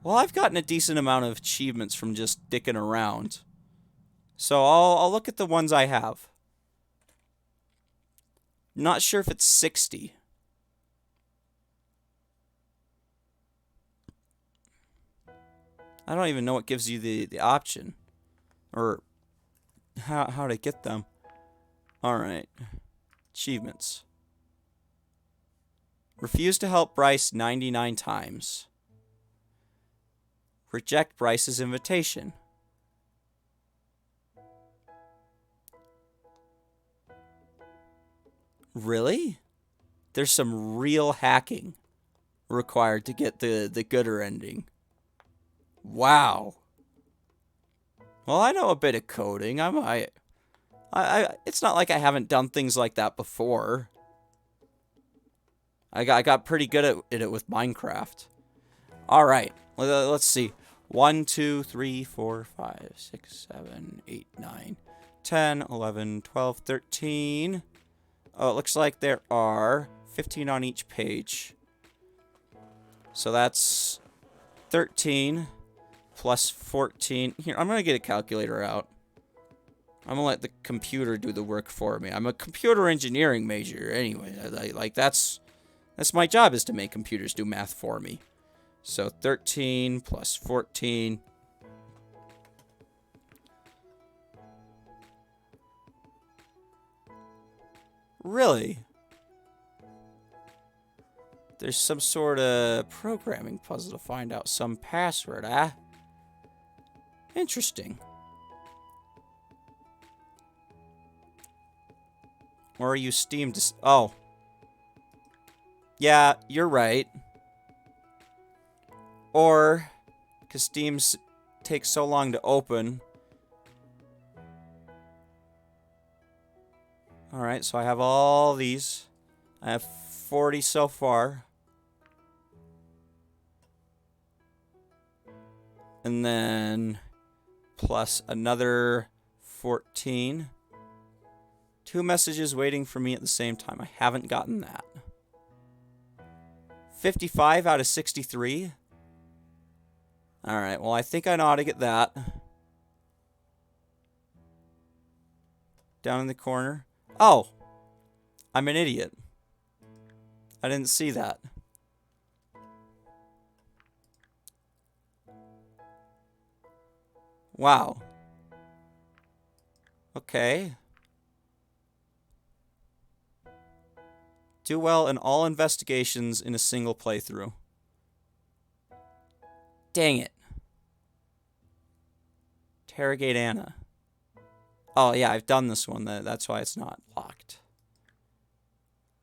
Well, I've gotten a decent amount of achievements from just dicking around. So I'll look at the ones I have. Not sure if it's 60. I don't even know what gives you the option. Or how to get them. Alright. Achievements. Refuse to help Bryce 99 times. Reject Bryce's invitation. Really? There's some real hacking required to get the gooder ending. Wow. Well, I know a bit of coding. It's not like I haven't done things like that before. I got pretty good at it with Minecraft. All right. Let's see. 1, 2, 3, 4, 5, 6, 7, 8, 9, 10, 11, 12, 13. Oh, it looks like there are 15 on each page. So that's 13 plus 14. Here, I'm going to get a calculator out. I'm going to let the computer do the work for me. I'm a computer engineering major anyway. That's my job, is to make computers do math for me. So 13 plus 14. Really? There's some sort of programming puzzle to find out some password, huh? Interesting. Or are you Steam oh. Yeah, you're right. Or, because Steam's takes so long to open. Alright, so I have all these. I have 40 so far. And then plus another 14. 2 messages waiting for me at the same time. I haven't gotten that. 55 out of 63. Alright, well, I think I know how to get that. Down in the corner. Oh! I'm an idiot. I didn't see that. Wow. Okay. Do well in all investigations in a single playthrough. Dang it. Interrogate Anna. Oh, yeah, I've done this one. That's why it's not locked.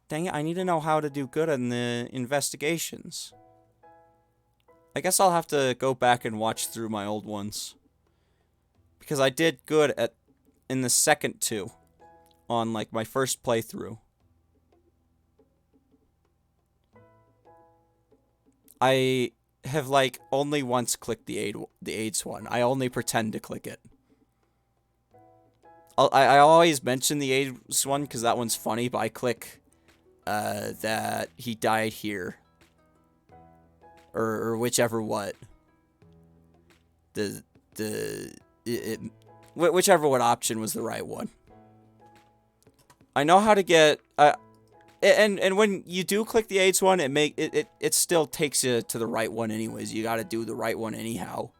Dang it, I need to know how to do good in the investigations. I guess I'll have to go back and watch through my old ones. Because I did good in the second 2. On, like, my first playthrough. I have, like, only once clicked the AIDS one. I only pretend to click it. I always mention the AIDS one because that one's funny, but I click that he died here. Or whichever what. Whichever what option was the right one. I know how to get... And when you do click the AIDS one, it still takes you to the right one anyways. You gotta do the right one anyhow.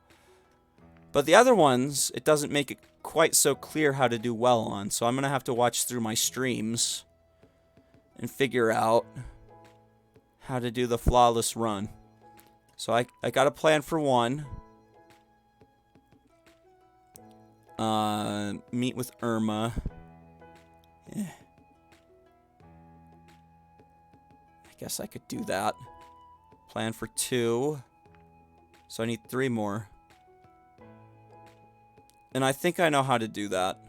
But the other ones, it doesn't make it quite so clear how to do well on. So I'm gonna have to watch through my streams and figure out how to do the flawless run. So I got a plan for one. Meet with Irma. Eh. I guess I could do that. Plan for 2. So I need 3 more. And I think I know how to do that.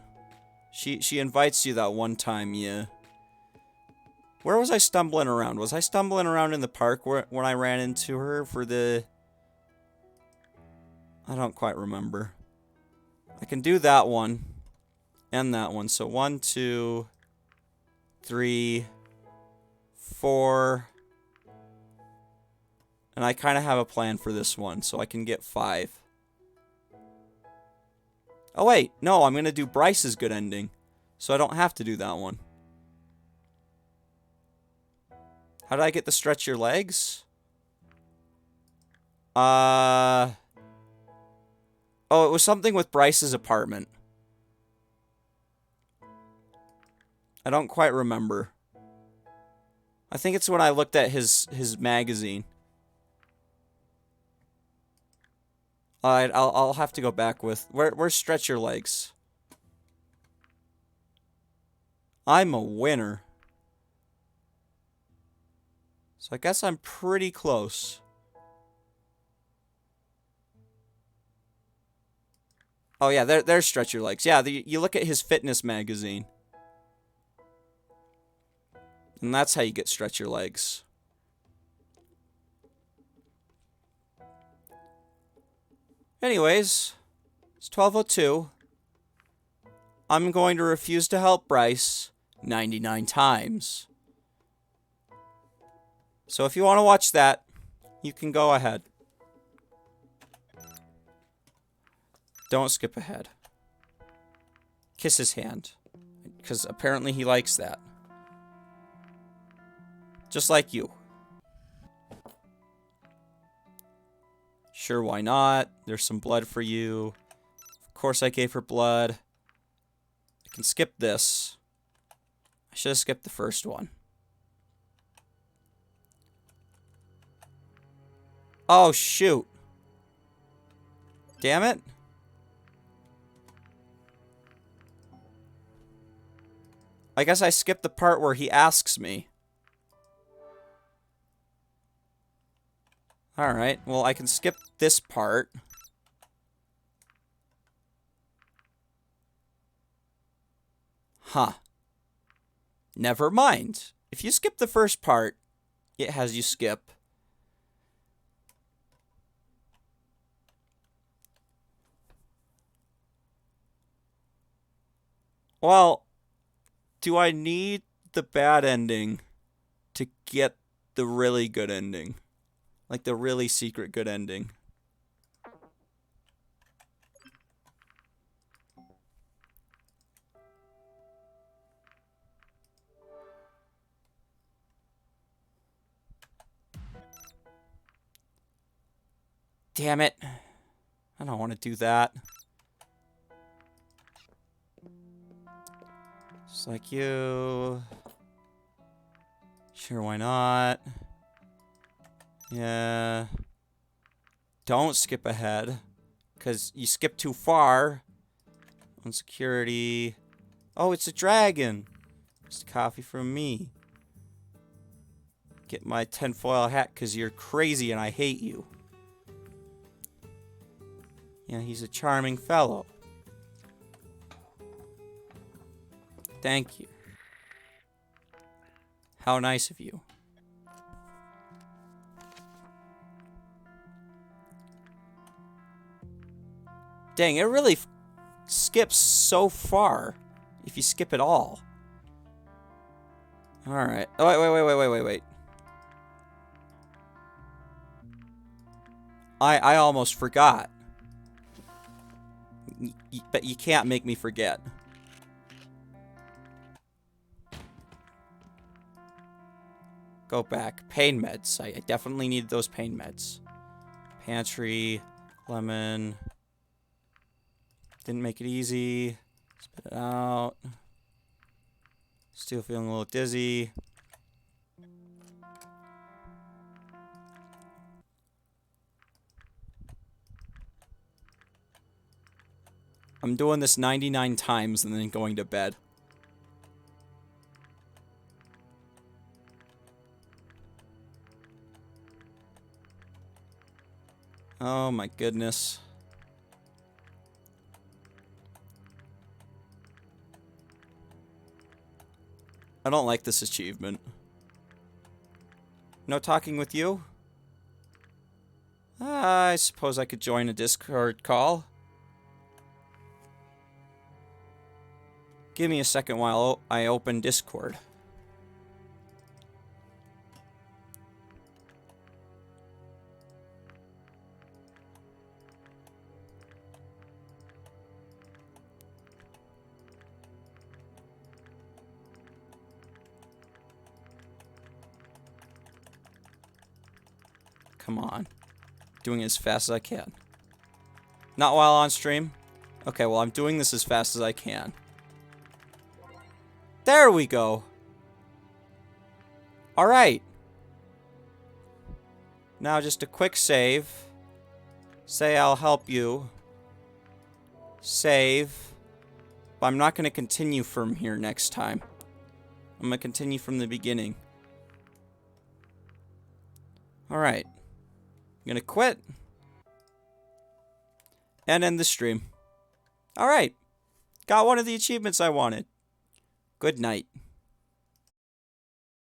She invites you that one time you Where was I stumbling around? Was I stumbling around in the park when I ran into her for the... I don't quite remember. I can do that one. And that one. So 1, 2, 3, 4... And I kind of have a plan for this one, so I can get 5. Oh wait, no, I'm going to do Bryce's good ending. So I don't have to do that one. How did I get to stretch your legs? Oh, it was something with Bryce's apartment. I don't quite remember. I think it's when I looked at his magazine. Alright, I'll have to go back with... Where's stretch your legs? I'm a winner. So I guess I'm pretty close. Oh yeah, there's stretch your legs. Yeah, you look at his fitness magazine. And that's how you get stretch your legs. Anyways, it's 12:02. I'm going to refuse to help Bryce 99 times. So if you want to watch that, you can go ahead. Don't skip ahead. Kiss his hand. Because apparently he likes that. Just like you. Sure, why not? There's some blood for you. Of course I gave her blood. I can skip this. I should have skipped the first one. Oh, shoot. Damn it. I guess I skipped the part where he asks me. Alright, well, I can skip this part. Huh. Never mind. If you skip the first part, it has you skip. Well, do I need the bad ending to get the really good ending? Like the really secret good ending. Damn it. I don't want to do that. Just like you. Sure, why not? Yeah. Don't skip ahead. Because you skip too far. On security. Oh, it's a dragon. Just coffee from me. Get my tinfoil hat because you're crazy and I hate you. Yeah, he's a charming fellow. Thank you. How nice of you. Dang, it really skips so far if you skip it all. Alright. Oh, wait. I almost forgot. But you can't make me forget. Go back. Pain meds. I definitely need those pain meds. Pantry. Lemon. Didn't make it easy. Spit it out. Still feeling a little dizzy. I'm doing this 99 times and then going to bed. Oh my goodness. I don't like this achievement. No talking with you? I suppose I could join a Discord call. Give me a second while I open Discord. Come on. Doing it as fast as I can. Not while on stream? Okay, well, I'm doing this as fast as I can. There we go. Alright. Now just a quick save. Say I'll help you. Save. But I'm not going to continue from here next time. I'm going to continue from the beginning. Alright. I'm going to quit. And end the stream. Alright. Got one of the achievements I wanted. Good night.